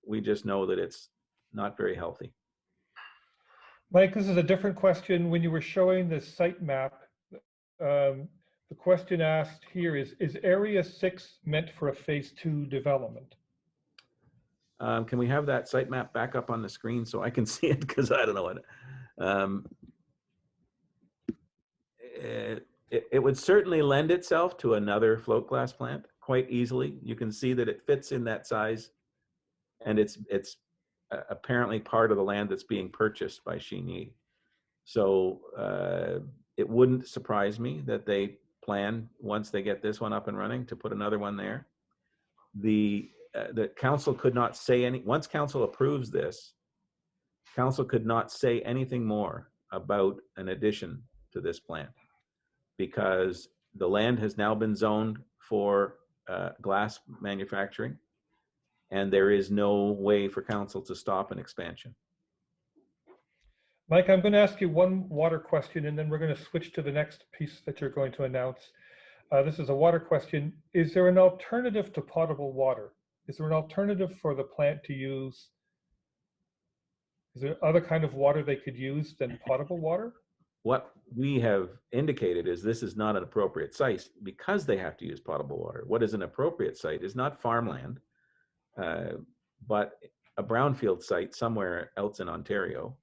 We just know that it's not very healthy. Mike, this is a different question. When you were showing the site map, the question asked here is Area 6 meant for a phase 2 development? Can we have that site map back up on the screen so I can see it? Because I don't know what. It would certainly lend itself to another float glass plant quite easily. You can see that it fits in that size, and it's apparently part of the land that's being purchased by Xinyi. So it wouldn't surprise me that they plan, once they get this one up and running, to put another one there. The council could not say once council approves this, council could not say anything more about an addition to this plant, because the land has now been zoned for glass manufacturing, and there is no way for council to stop an expansion. Mike, I'm going to ask you one water question, and then we're going to switch to the next piece that you're going to announce. This is a water question. Is there an alternative to potable water? Is there an alternative for the plant to use? Is there other kind of water they could use than potable water? What we have indicated is this is not an appropriate site because they have to use potable water. What is an appropriate site is not farmland, but a brownfield site somewhere else in Ontario,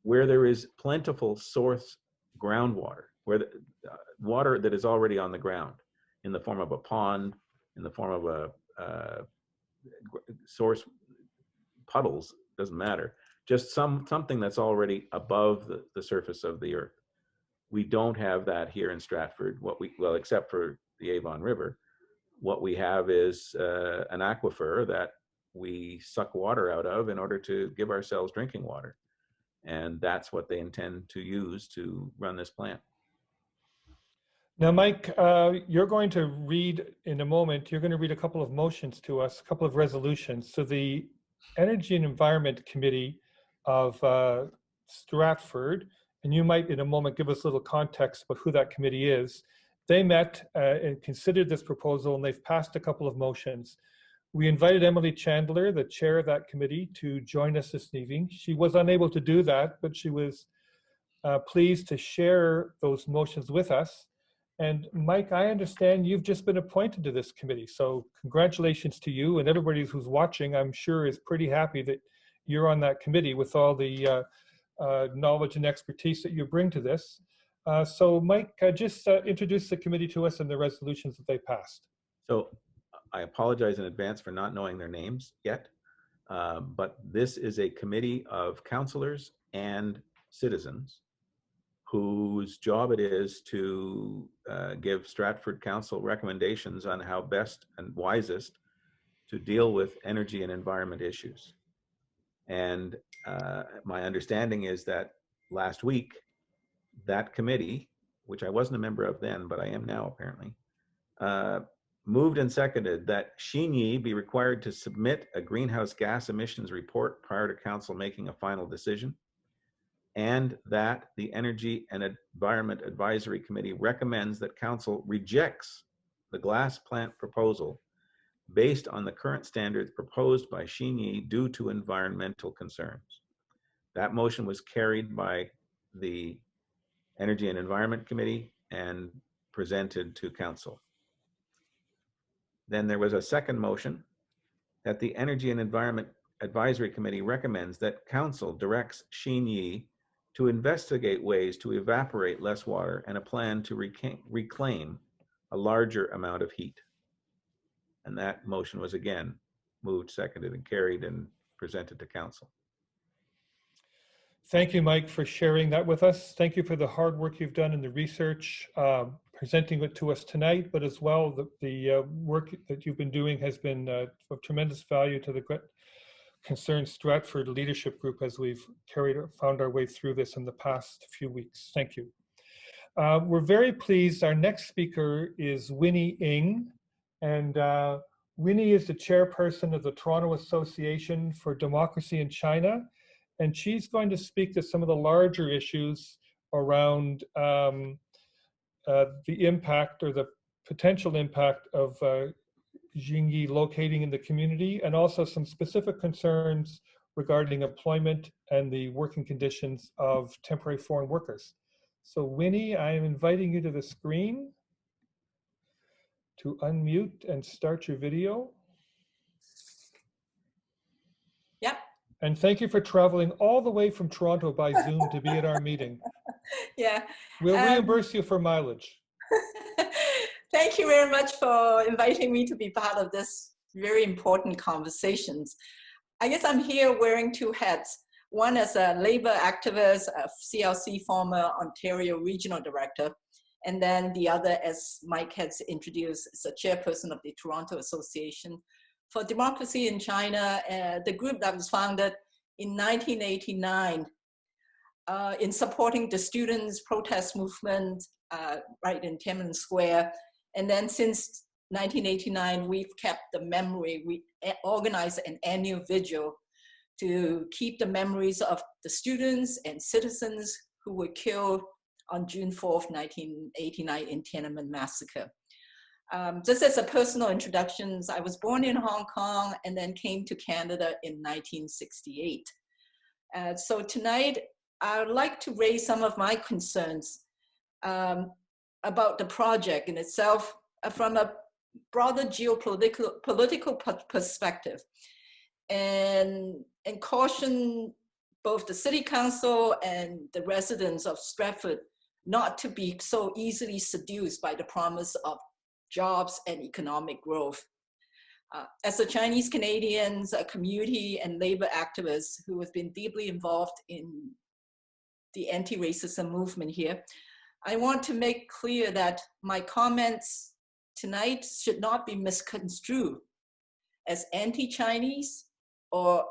where there is plentiful source groundwater, where the water that is already on the ground in the form of a pond, in the form of a source puddles, doesn't matter, just something that's already above the surface of the earth. We don't have that here in Stratford. Well, except for the Avon River, what we have is an aquifer that we suck water out of in order to give ourselves drinking water. And that's what they intend to use to run this plant. Now, Mike, you're going to read in a moment, you're going to read a couple of motions to us, a couple of resolutions. So the Energy and Environment Committee of Stratford, and you might in a moment give us a little context about who that committee is. They met and considered this proposal, and they've passed a couple of motions. We invited Emily Chandler, the chair of that committee, to join us this evening. She was unable to do that, but she was pleased to share those motions with us. And Mike, I understand you've just been appointed to this committee. So congratulations to you, and everybody who's watching, I'm sure, is pretty happy that you're on that committee with all the knowledge and expertise that you bring to this. So Mike, just introduce the committee to us and the resolutions that they passed. So I apologize in advance for not knowing their names yet, but this is a committee of councillors and citizens whose job it is to give Stratford Council recommendations on how best and wisest to deal with energy and environment issues. And my understanding is that last week, that committee, which I wasn't a member of then, but I am now apparently, moved and seconded that Xinyi be required to submit a greenhouse gas emissions report prior to council making a final decision, and that the Energy and Environment Advisory Committee recommends that council rejects the glass plant proposal based on the current standards proposed by Xinyi due to environmental concerns. That motion was carried by the Energy and Environment Committee and presented to council. Then there was a second motion that the Energy and Environment Advisory Committee recommends that council directs Xinyi to investigate ways to evaporate less water and a plan to reclaim a larger amount of heat. And that motion was again moved, seconded, and carried and presented to council. Thank you, Mike, for sharing that with us. Thank you for the hard work you've done in the research, presenting it to us tonight, but as well, the work that you've been doing has been of tremendous value to the Get Concerned Stratford leadership group as we've found our way through this in the past few weeks. Thank you. We're very pleased. Our next speaker is Winnie Ng, and Winnie is the chairperson of the Toronto Association for Democracy in China. And she's going to speak to some of the larger issues around the impact or the potential impact of Xinyi locating in the community, and also some specific concerns regarding employment and the working conditions of temporary foreign workers. So Winnie, I am inviting you to the screen to unmute and start your video. Yep. And thank you for traveling all the way from Toronto by Zoom to be at our meeting. Yeah. We'll reimburse you for mileage. Thank you very much for inviting me to be part of this very important conversations. I guess I'm here wearing two hats. One as a labor activist, a CLC former Ontario regional director, and then the other, as Mike has introduced, as a chairperson of the Toronto Association for Democracy in China, the group that was founded in 1989 in supporting the students' protest movement right in Tiananmen Square. And then since 1989, we've kept the memory. We organized an annual vigil to keep the memories of the students and citizens who were killed on June 4th, 1989 in Tiananmen Massacre. Just as a personal introduction, I was born in Hong Kong and then came to Canada in 1968. So tonight, I would like to raise some of my concerns about the project in itself from a broader geopolitical perspective, and caution both the City Council and the residents of Stratford not to be so easily seduced by the promise of jobs and economic growth. As a Chinese Canadians, a community and labor activists who have been deeply involved in the anti-racism movement here, I want to make clear that my comments tonight should not be misconstrued as anti-Chinese or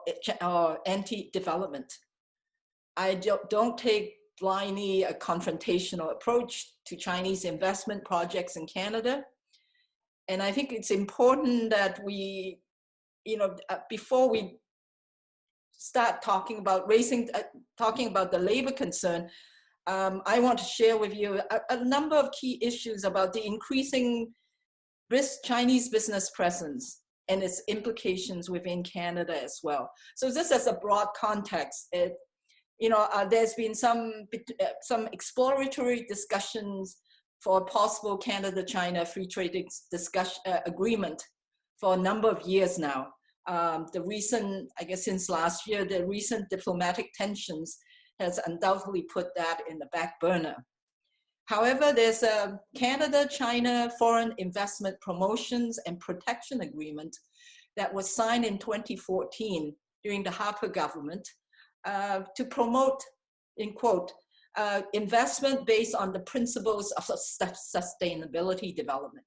anti-development. I don't take blindly a confrontational approach to Chinese investment projects in Canada. And I think it's important that we, before we start talking about talking about the labor concern, I want to share with you a number of key issues about the increasing Chinese business presence and its implications within Canada as well. So this is a broad context. There's been some exploratory discussions for a possible Canada-China free trade agreement for a number of years now. The recent, I guess since last year, the recent diplomatic tensions has undoubtedly put that in the back burner. However, there's a Canada-China Foreign Investment Promotions and Protection Agreement that was signed in 2014 during the Harper government to promote, in quote, investment based on the principles of sustainability development.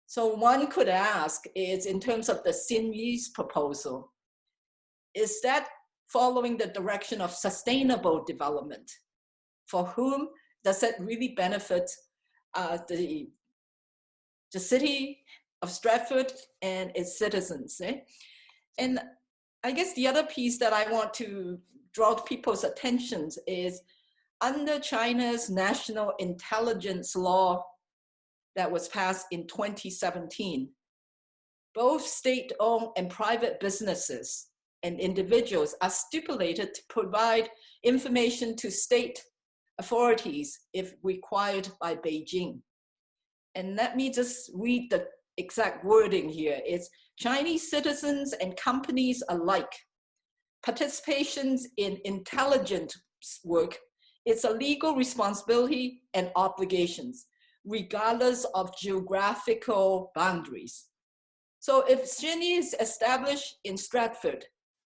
So one could ask is, in terms of the Xinyi's proposal, is that following the direction of sustainable development? For whom does that really benefit the city of Stratford and its citizens? And I guess the other piece that I want to draw people's attention is, under China's national intelligence law that was passed in 2017, both state-owned and private businesses and individuals are stipulated to provide information to state authorities if required by Beijing. And let me just read the exact wording here. It's Chinese citizens and companies alike. Participations in intelligence work, it's a legal responsibility and obligations, regardless of geographical boundaries. So if Xinyi is established in Stratford,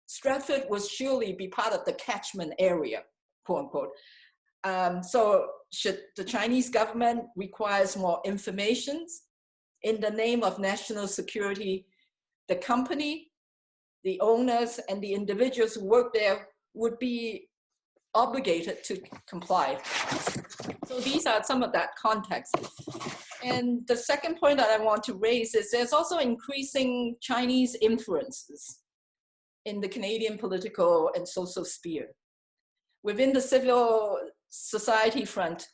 Stratford will surely be part of the catchment area, quote unquote. So should the Chinese government requires more information in the name of national security, the company, the owners, and the individuals who work there would be obligated to comply. So these are some of that context. And the second point that I want to raise is there's also increasing Chinese influences in the Canadian political and social sphere. Within the civil society front,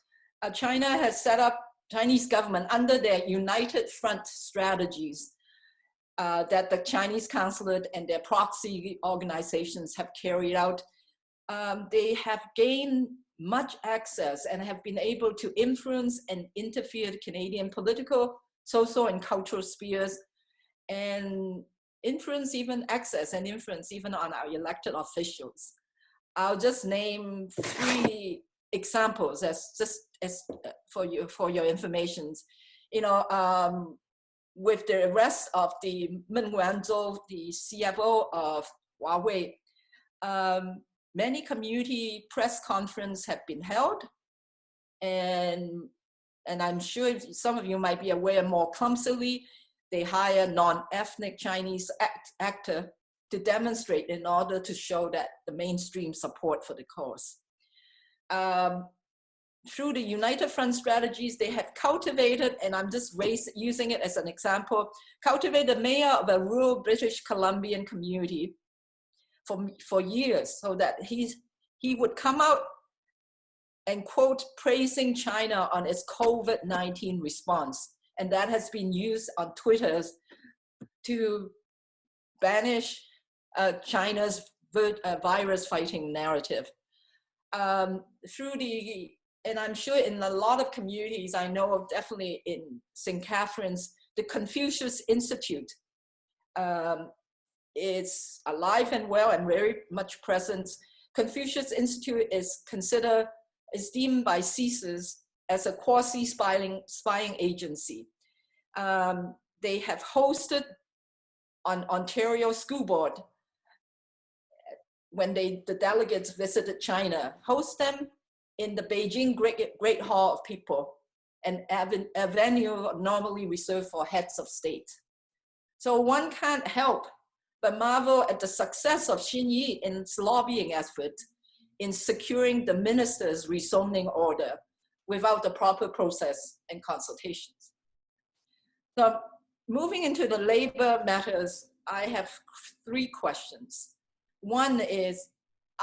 China has set up Chinese government under their united front strategies that the Chinese consulate and their proxy organizations have carried out. They have gained much access and have been able to influence and interfere the Canadian political, social, and cultural spheres, and influence even access and influence even on our elected officials. I'll just name 3 examples as for your information. With the arrest of the Meng Wanzhou, the CFO of Huawei, many community press conferences have been held, and I'm sure some of you might be aware more clumsily, they hire non-ethnic Chinese actor to demonstrate in order to show that the mainstream support for the cause. Through the United Front strategies, they have cultivated, and I'm just using it as an example, cultivated the mayor of a rural British Columbian community for years, so that he would come out and quote praising China on its COVID-19 response. And that has been used on Twitter to banish China's virus fighting narrative. And I'm sure in a lot of communities, I know of definitely in St. Catharines, the Confucius Institute is alive and well and very much present. Confucius Institute is deemed by CSIS as a quasi-spying agency. They have hosted on Ontario School Board, when the delegates visited China, host them in the Beijing Great Hall of People, and a venue normally reserved for heads of state. So one can't help but marvel at the success of Xinyi in its lobbying effort in securing the minister's rezoning order without the proper process and consultations. So moving into the labor matters, I have 3 questions. One is,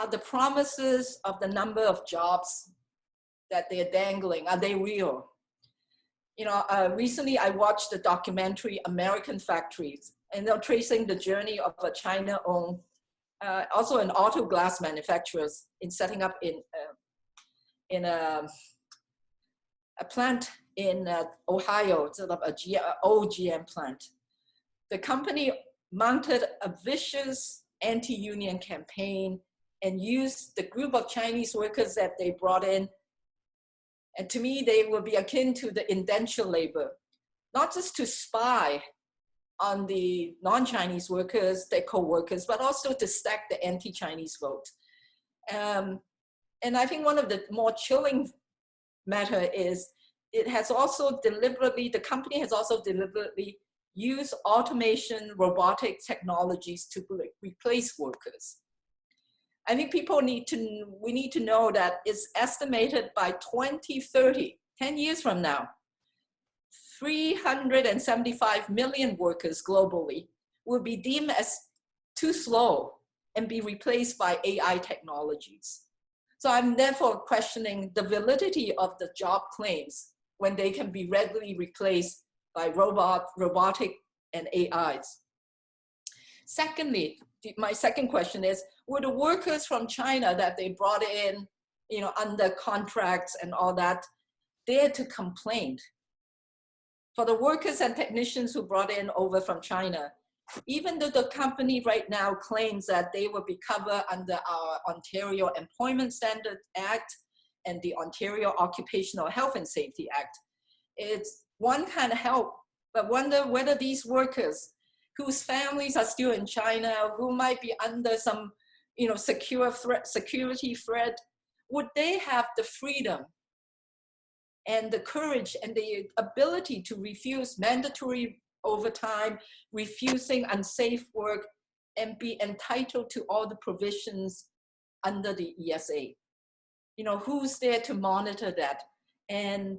are the promises of the number of jobs that they're dangling, are they real? You know, recently I watched the documentary American Factories, and they're tracing the journey of a China-owned, also an auto glass manufacturers in setting up in a plant in Ohio, sort of a old GM plant. The company mounted a vicious anti-union campaign and used the group of Chinese workers that they brought in. And to me, they will be akin to the indenture labor, not just to spy on the non-Chinese workers, their co-workers, but also to stack the anti-Chinese vote. And I think one of the more chilling matter is it has also deliberately, the company has also deliberately used automation, robotic technologies to replace workers. I think we need to know that it's estimated by 2030, 10 years from now, 375 million workers globally will be deemed as too slow and be replaced by AI technologies. So I'm therefore questioning the validity of the job claims when they can be readily replaced by robotic and AIs. Secondly, my second question is, were the workers from China that they brought in, you know, under contracts and all that, dare to complain? For the workers and technicians who brought in over from China, even though the company right now claims that they will be covered under our Ontario Employment Standards Act and the Ontario Occupational Health and Safety Act, it's one kind of help, but wonder whether these workers whose families are still in China, who might be under some, you know, security threat, would they have the freedom and the courage and the ability to refuse mandatory overtime, refusing unsafe work, and be entitled to all the provisions under the ESA? You know, who's there to monitor that? And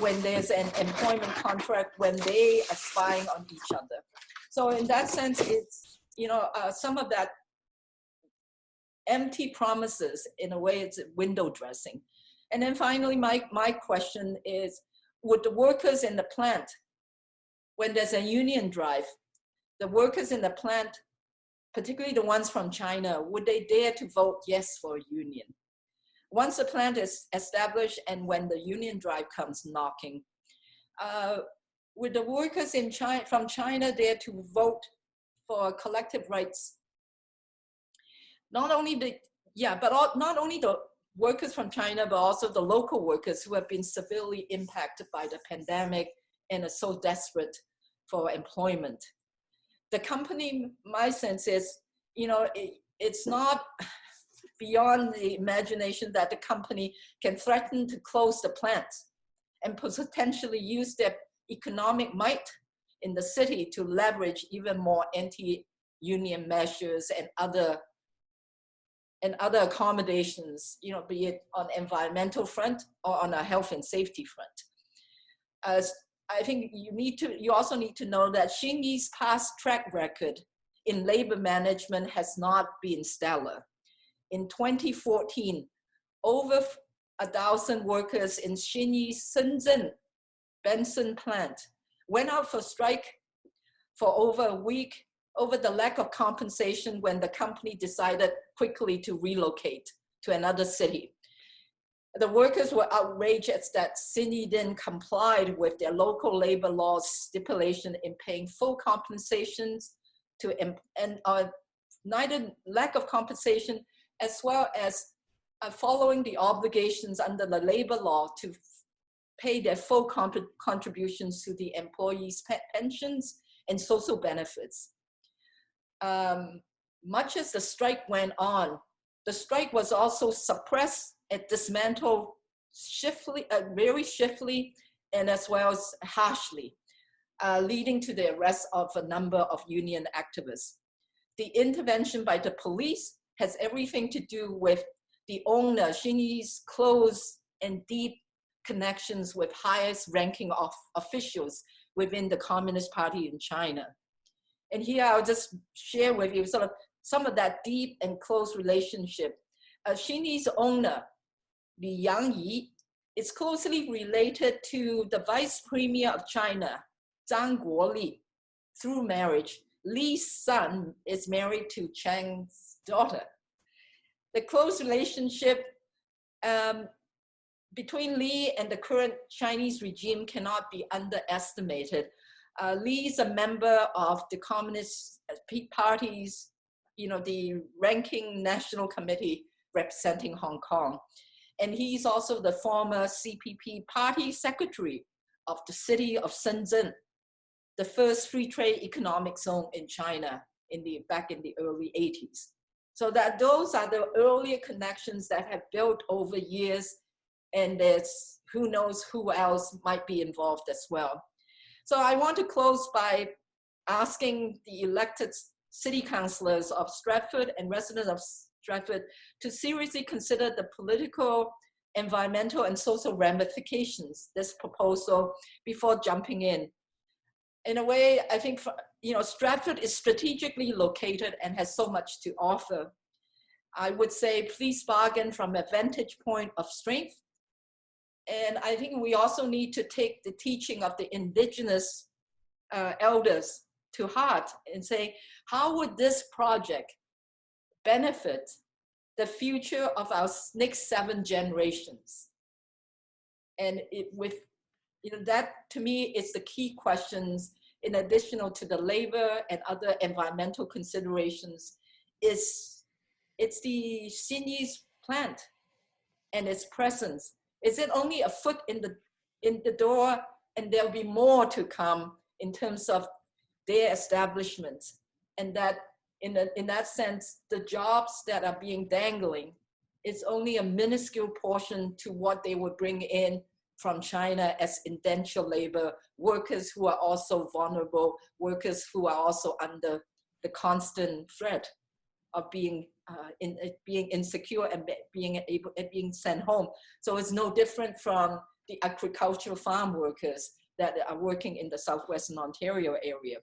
when there's an employment contract, when they are spying on each other. So in that sense, it's, you know, some of that empty promises, in a way, it's window dressing. And then finally, my question is, would the workers in the plant, when there's a union drive, the workers in the plant, particularly the ones from China, would they dare to vote yes for a union? Once the plant is established and when the union drive comes knocking, would the workers in China, from China dare to vote for collective rights? Not only the, not only the workers from China, but also the local workers who have been severely impacted by the pandemic and are so desperate for employment. The company, my sense is, you know, it's not beyond the imagination that the company can threaten to close the plants and potentially use their economic might in the city to leverage even more anti-union measures and other accommodations, you know, be it on environmental front or on a health and safety front. I think you also need to know that Xinyi's past track record in labor management has not been stellar. In 2014, over 1,000 workers in Xinyi's Shenzhen Benson plant went out for strike for over a week over the lack of compensation when the company decided quickly to relocate to another city. The workers were outraged that Xinyi didn't comply with their local labor laws stipulation in paying full compensations neither lack of compensation as well as following the obligations under the labor law to pay their full contributions to the employees' pensions and social benefits. Much as the strike went on, the strike was also suppressed and dismantled very swiftly and as well as harshly, leading to the arrest of a number of union activists. The intervention by the police has everything to do with the owner, Xinyi's close and deep connections with highest ranking of officials within the Communist Party in China. And here I'll just share with you sort of some of that deep and close relationship. Xinyi's owner, Li Yangyi, is closely related to the Vice Premier of China, Zhang Guoli, through marriage. Li's son is married to Chang's daughter. The close relationship between Li and the current Chinese regime cannot be underestimated. Li is a member of the Communist Party's, the ranking national committee representing Hong Kong. And he's also the former CPP party secretary of the city of Shenzhen, the first free trade economic zone in China back in the early 80s. So that those are the earlier connections that have built over years, and there's who knows who else might be involved as well. So I want to close by asking the elected city councillors of Stratford and residents of Stratford to seriously consider the political, environmental, and social ramifications this proposal before jumping in. In a way, I think Stratford is strategically located and has so much to offer. I would say please bargain from a vantage point of strength. And I think we also need to take the teaching of the indigenous elders to heart and say, how would this project benefit the future of our next 7 generations? And that to me is the key questions, in addition to the labor and other environmental considerations. It's the Xinyi's plant and its presence. Is it only a foot in the door, and there'll be more to come in terms of their establishments? And that in that sense, the jobs that are being dangling is only a minuscule portion to what they would bring in from China as indentured labor, workers who are also vulnerable, workers who are also under the constant threat of being insecure and being sent home. So it's no different from the agricultural farm workers that are working in the southwestern Ontario area.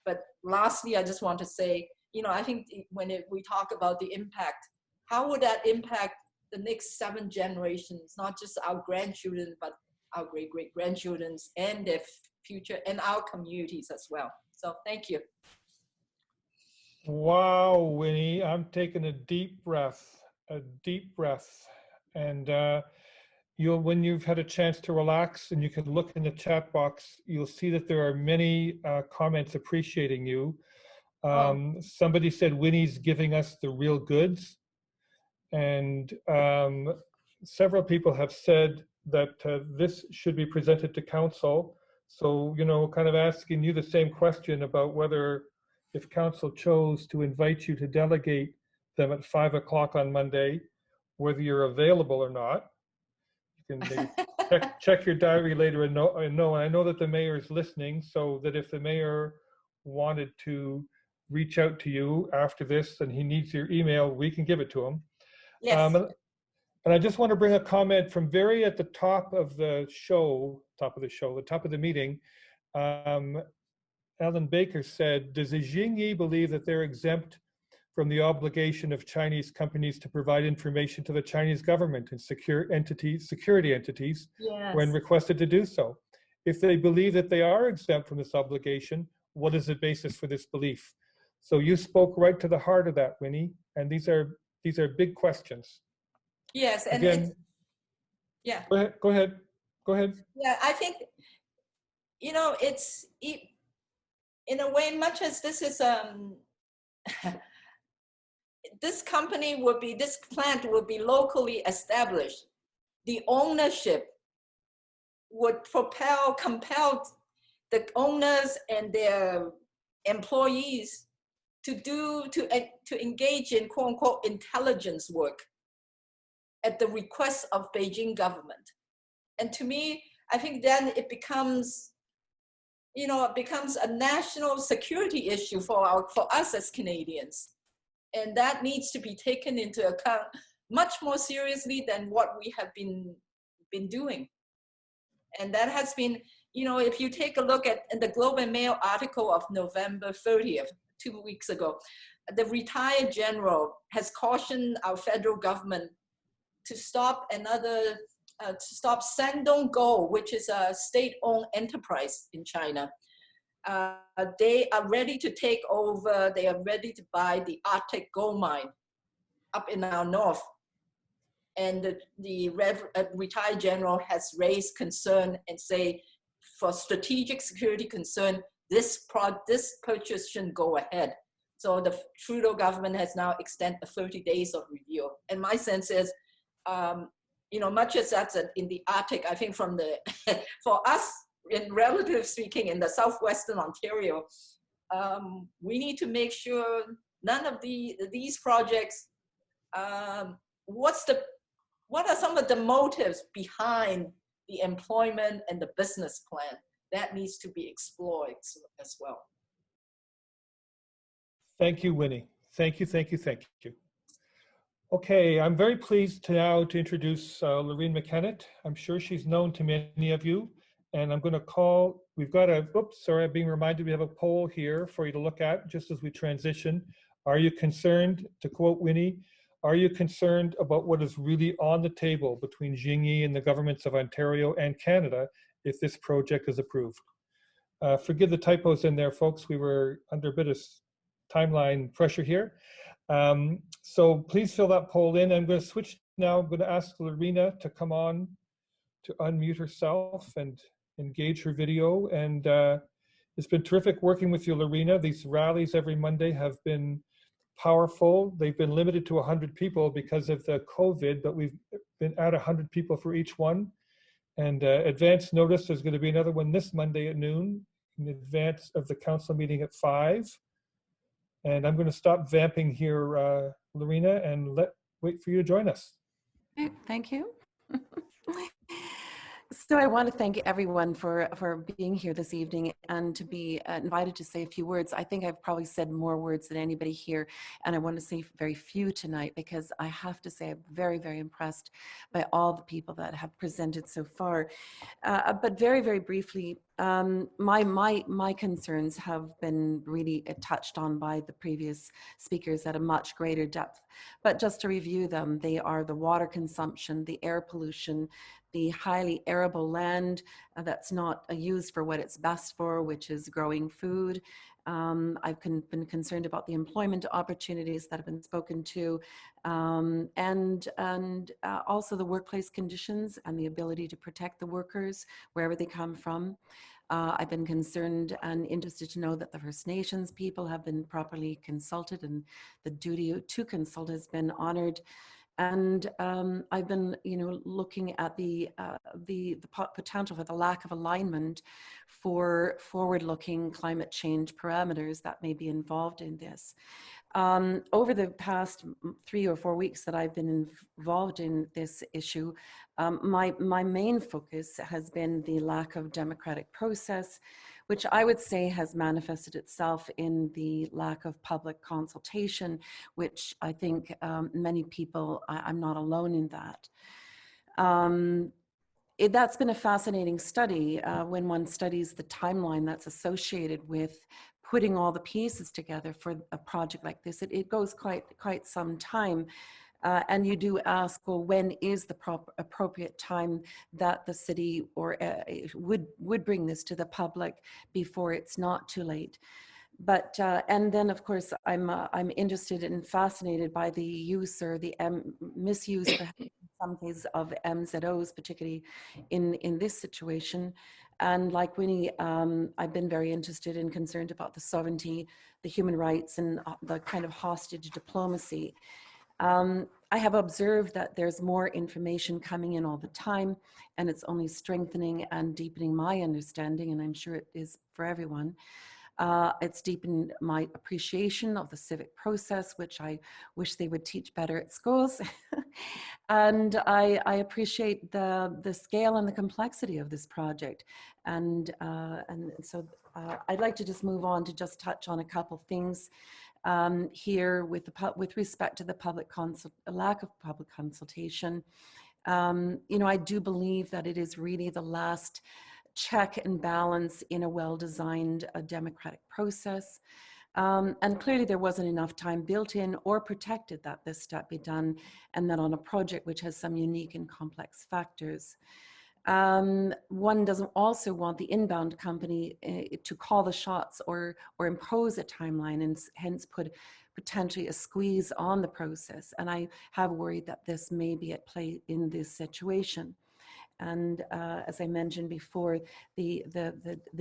But lastly, I just want to say, I think when we talk about the impact, how would that impact the next 7 generations, not just our grandchildren, but our great-great-grandchildren and their future and our communities as well. So thank you. Wow, Winnie, I'm taking a deep breath. And when you've had a chance to relax and you can look in the chat box, you'll see that there are many comments appreciating you. Somebody said Winnie's giving us the real goods. And several people have said that this should be presented to council. So, kind of asking you the same question about whether, if council chose to invite you to delegate them at 5 o'clock on Monday, whether you're available or not. You can maybe check your diary later and know. And I know that the mayor is listening, so that if the mayor wanted to reach out to you after this and he needs your email, we can give it to him. Yes. And I just want to bring a comment from very at the top of the meeting. Alan Baker said, does the Xinyi believe that they're exempt from the obligation of Chinese companies to provide information to the Chinese government and security entities Yes. when requested to do so? If they believe that they are exempt from this obligation, what is the basis for this belief? So you spoke right to the heart of that, Winnie, and these are big questions. Yes, and again, yeah. Go ahead. Yeah, I think, it's in a way, much as this is this plant would be locally established, the ownership would compel the owners and their employees to engage in quote unquote intelligence work at the request of Beijing government. And to me, I think then it becomes a national security issue for us as Canadians. And that needs to be taken into account much more seriously than what we have been doing. And that has been, if you take a look at the Globe and Mail article of November 30th, 2 weeks ago, the retired general has cautioned our federal government to stop to stop Shandong Gold, which is a state-owned enterprise in China. They are ready to take over, they are ready to buy the Arctic gold mine up in our north. And the retired general has raised concern and say, for strategic security concern, this purchase shouldn't go ahead. So the Trudeau government has now extended 30 days of review. And my sense is, much as that's in the Arctic, I think from the, for us, in relative speaking, in the southwestern Ontario, we need to make sure none of these projects, what are some of the motives behind the employment and the business plan? That needs to be explored as well. Thank you, Winnie. Thank you, thank you, thank you. Okay, I'm very pleased to introduce Loreena McKennitt. I'm sure she's known to many of you. And I'm going to call, we've got a, oops, sorry, I'm being reminded we have a poll here for you to look at just as we transition. Are you concerned, to quote Winnie, are you concerned about what is really on the table between Xinyi and the governments of Ontario and Canada if this project is approved? Forgive the typos in there, folks. We were under a bit of timeline pressure here. So please fill that poll in. I'm going to switch now. I'm going to ask Loreena to come on to unmute herself and engage her video. And it's been terrific working with you, Loreena. These rallies every Monday have been powerful. They've been limited to 100 people because of the COVID, but we've been at 100 people for each one. And advance notice, there's going to be another one this Monday at noon in advance of the council meeting at 5. And I'm going to stop vamping here, Loreena, and wait for you to join us. Okay, thank you. So I want to thank everyone for being here this evening and to be invited to say a few words. I think I've probably said more words than anybody here, and I want to say very few tonight because I have to say I'm very, very impressed by all the people that have presented so far. But very, very briefly, my concerns have been really touched on by the previous speakers at a much greater depth. But just to review them, they are the water consumption, the air pollution, the highly arable land that's not used for what it's best for, which is growing food. I've been concerned about the employment opportunities that have been spoken to, and also the workplace conditions and the ability to protect the workers wherever they come from. I've been concerned and interested to know that the First Nations people have been properly consulted and the duty to consult has been honored. And I've been, looking at the potential for the lack of alignment for forward-looking climate change parameters that may be involved in this. Over the past 3 or 4 weeks that I've been involved in this issue, my main focus has been the lack of democratic process, which I would say has manifested itself in the lack of public consultation, which I think many people, I'm not alone in that. That's been a fascinating study when one studies the timeline that's associated with putting all the pieces together for a project like this. It goes quite some time. And you do ask, well, when is the appropriate time that the city or would bring this to the public before it's not too late? But and then of course I'm interested and fascinated by the use or the misuse, perhaps in some cases, of MZOs, particularly in this situation. And like Winnie, I've been very interested and concerned about the sovereignty, the human rights, and the kind of hostage diplomacy. I have observed that there's more information coming in all the time, and it's only strengthening and deepening my understanding, and I'm sure it is for everyone. It's deepened my appreciation of the civic process, which I wish they would teach better at schools. And I appreciate the scale and the complexity of this project. And so I'd like to just move on to just touch on a couple things here with respect to the lack of public consultation. I do believe that it is really the last check and balance in a well-designed democratic process. And clearly there wasn't enough time built in or protected that this step be done, and that on a project which has some unique and complex factors. One doesn't also want the inbound company to call the shots or impose a timeline, and hence put potentially a squeeze on the process. And I have worried that this may be at play in this situation. And as I mentioned before, the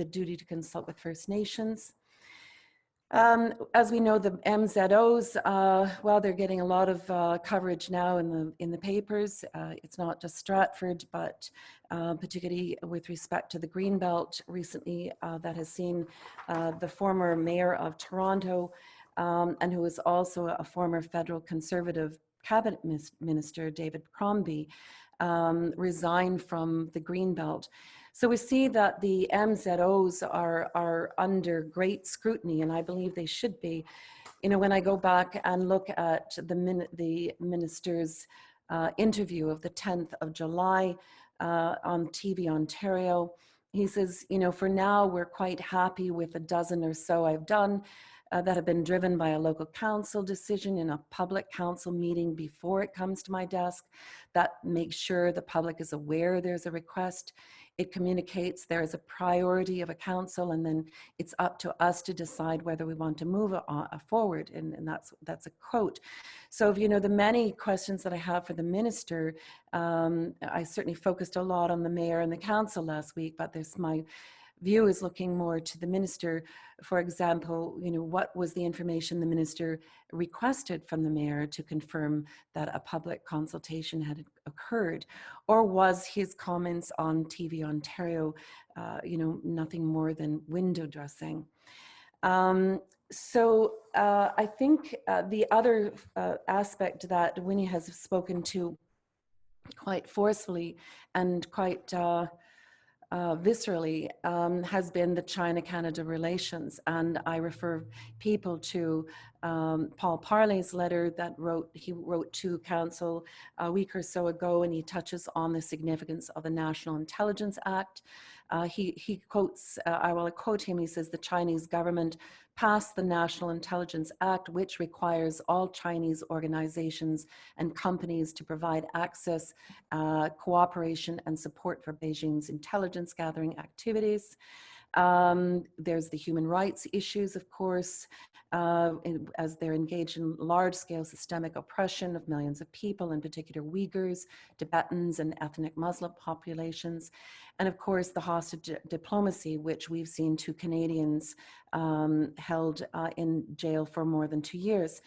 duty to consult with First Nations. As we know, the MZOs, well, they're getting a lot of coverage now in the papers. It's not just Stratford, but particularly with respect to the Greenbelt recently, that has seen the former mayor of Toronto, and who is also a former federal Conservative cabinet minister, David Crombie, resign from the Greenbelt. So we see that the MZOs are under great scrutiny, and I believe they should be. You know, when I go back and look at the minister's interview of the 10th of July on TV Ontario, he says, you know, for now we're quite happy with a dozen or so I've done that have been driven by a local council decision in a public council meeting before it comes to my desk, that makes sure the public is aware there's a request. It communicates there is a priority of a council, and then it's up to us to decide whether we want to move it forward. And that's a quote. So, if you know the many questions that I have for the minister, I certainly focused a lot on the mayor and the council last week, but there's my view is looking more to the minister. For example, you know, what was the information the minister requested from the mayor to confirm that a public consultation had occurred? Or was his comments on TV Ontario, you know, nothing more than window dressing? So I think the other aspect that Winnie has spoken to quite forcefully and quite viscerally has been the China-Canada relations. And I refer people to Paul Parley's letter that he wrote to Council a week or so ago, and he touches on the significance of the National Intelligence Act. He quotes, I will quote him, he says, the Chinese government passed the National Intelligence Act, which requires all Chinese organizations and companies to provide access, cooperation, and support for Beijing's intelligence gathering activities. There's the human rights issues, of course, as they're engaged in large-scale systemic oppression of millions of people, in particular Uyghurs, Tibetans, and ethnic Muslim populations. And of course, the hostage diplomacy, which we've seen two Canadians held in jail for more than 2 years.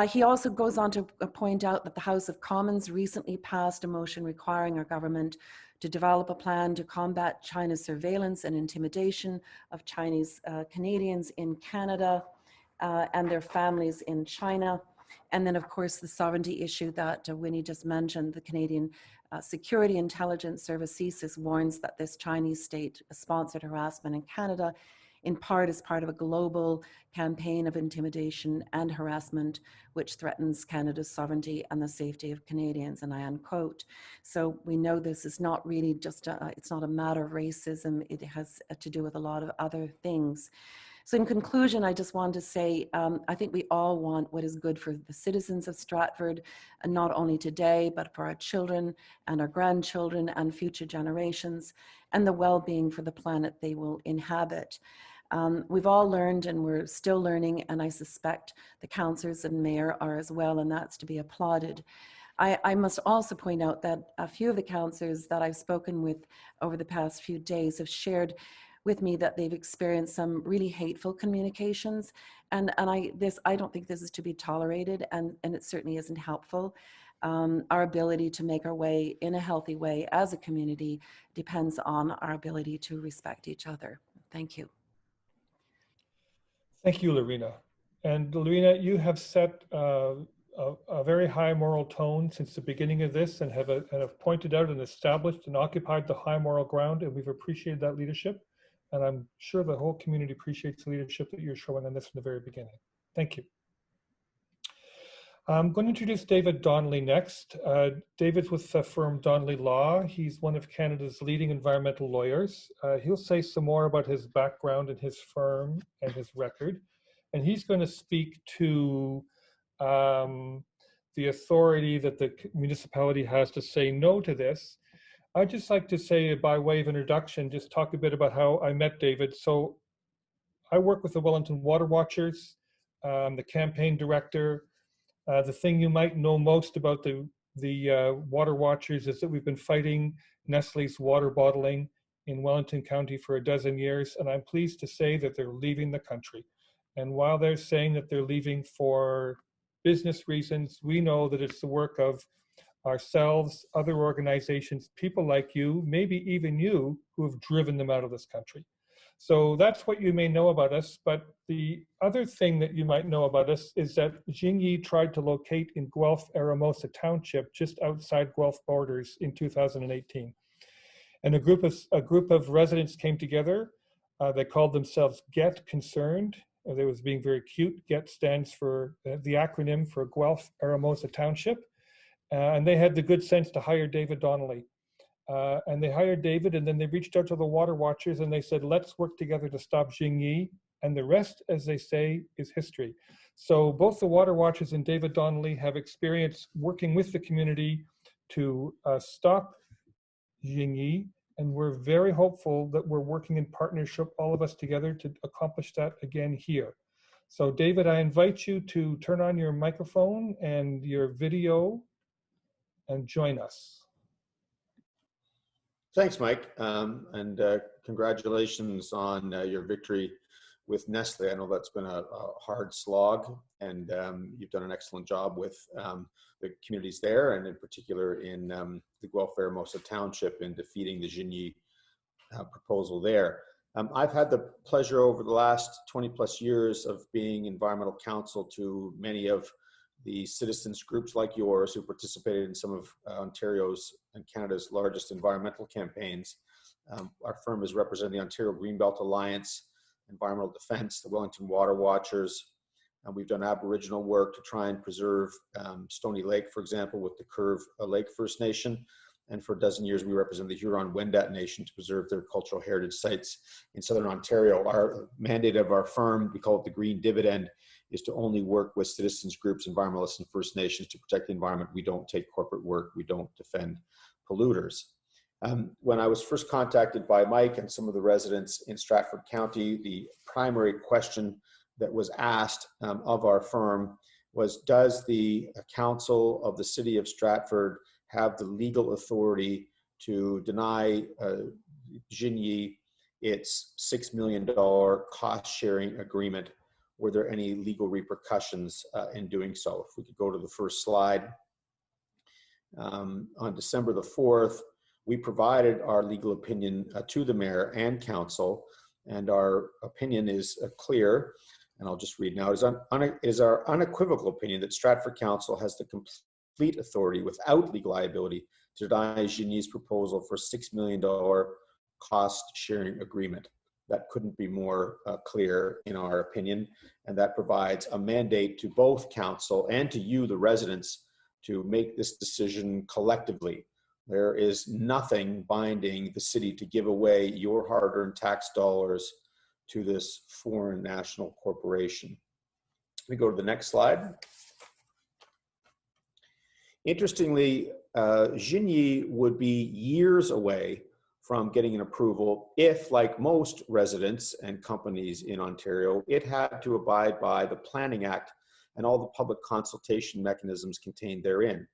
He also goes on to point out that the House of Commons recently passed a motion requiring our government to develop a plan to combat China's surveillance and intimidation of Chinese Canadians in Canada and their families in China. And then, of course, the sovereignty issue that Winnie just mentioned, the Canadian Security Intelligence Service, CSIS, warns that this Chinese state-sponsored harassment in Canada in part as part of a global campaign of intimidation and harassment, which threatens Canada's sovereignty and the safety of Canadians, and I unquote. So we know this is not really just, it's not a matter of racism, it has to do with a lot of other things. So in conclusion, I just want to say, I think we all want what is good for the citizens of Stratford, and not only today, but for our children and our grandchildren and future generations, and the well-being for the planet they will inhabit. We've all learned, and we're still learning, and I suspect the councillors and mayor are as well, and that's to be applauded. I must also point out that a few of the councillors that I've spoken with over the past few days have shared with me that they've experienced some really hateful communications, and I don't think this is to be tolerated, and it certainly isn't helpful. Our ability to make our way in a healthy way as a community depends on our ability to respect each other. Thank you. Thank you, Loreena. And Loreena, you have set a very high moral tone since the beginning of this, and have pointed out and established and occupied the high moral ground, and we've appreciated that leadership. And I'm sure the whole community appreciates the leadership that you're showing on this from the very beginning. Thank you. I'm going to introduce David Donnelly next. David's with the firm Donnelly Law. He's one of Canada's leading environmental lawyers. He'll say some more about his background and his firm and his record. and he's going to speak to the authority that the municipality has to say no to this. I'd just like to say, by way of introduction, just talk a bit about how I met David. So I work with the Wellington Water Watchers, the campaign director. The thing you might know most about the Water Watchers is that we've been fighting Nestle's water bottling in Wellington County for a dozen years, and I'm pleased to say that they're leaving the country. And while they're saying that they're leaving for business reasons, we know that it's the work of ourselves, other organizations, people like you, maybe even you, who have driven them out of this country. So that's what you may know about us. But the other thing that you might know about us is that Xinyi tried to locate in Guelph-Aramosa Township, just outside Guelph borders, in 2018. And a group of residents came together. They called themselves Get Concerned. They was being very cute. Get stands for the acronym for Guelph-Aramosa Township. And they had the good sense to hire David Donnelly. And they hired David, and then they reached out to the Water Watchers and they said, let's work together to stop Xinyi. And the rest, as they say, is history. So both the Water Watchers and David Donnelly have experience working with the community to stop Xinyi. And we're very hopeful that we're working in partnership, all of us together, to accomplish that again here. So David, I invite you to turn on your microphone and your video and join us. Thanks, Mike, and congratulations on your victory with Nestle. I know that's been a hard slog, and you've done an excellent job with the communities there, and in particular in the Guelph-Aramosa Township in defeating the Xinyi proposal there. I've had the pleasure over the last 20 plus years of being environmental counsel to many of the citizens groups like yours who participated in some of Ontario's and Canada's largest environmental campaigns. Our firm is representing the Ontario Greenbelt Alliance, Environmental Defence, the Wellington Water Watchers, and we've done Aboriginal work to try and preserve Stony Lake, for example, with the Curve Lake First Nation. And for a dozen years, we represent the Huron-Wendat Nation to preserve their cultural heritage sites in Southern Ontario. Our mandate of our firm, we call it the Green Dividend, is to only work with citizens groups, environmentalists, and First Nations to protect the environment. We don't take corporate work. We don't defend polluters. When I was first contacted by Mike and some of the residents in Stratford County, the primary question that was asked of our firm was, does the Council of the City of Stratford have the legal authority to deny Xinyi its $6 million cost-sharing agreement? Were there any legal repercussions in doing so? If we could go to the first slide. On December the 4th, we provided our legal opinion to the mayor and council, and our opinion is clear, and I'll just read now. It is our unequivocal opinion that Stratford Council has the complete authority without legal liability to deny Xinyi's proposal for $6 million cost-sharing agreement. That couldn't be more clear in our opinion, and that provides a mandate to both council and to you, the residents, to make this decision collectively. There is nothing binding the city to give away your hard-earned tax dollars to this foreign national corporation. We go to the next slide. Interestingly, Xinyi would be years away from getting an approval if, like most residents and companies in Ontario, it had to abide by the Planning Act and all the public consultation mechanisms contained therein.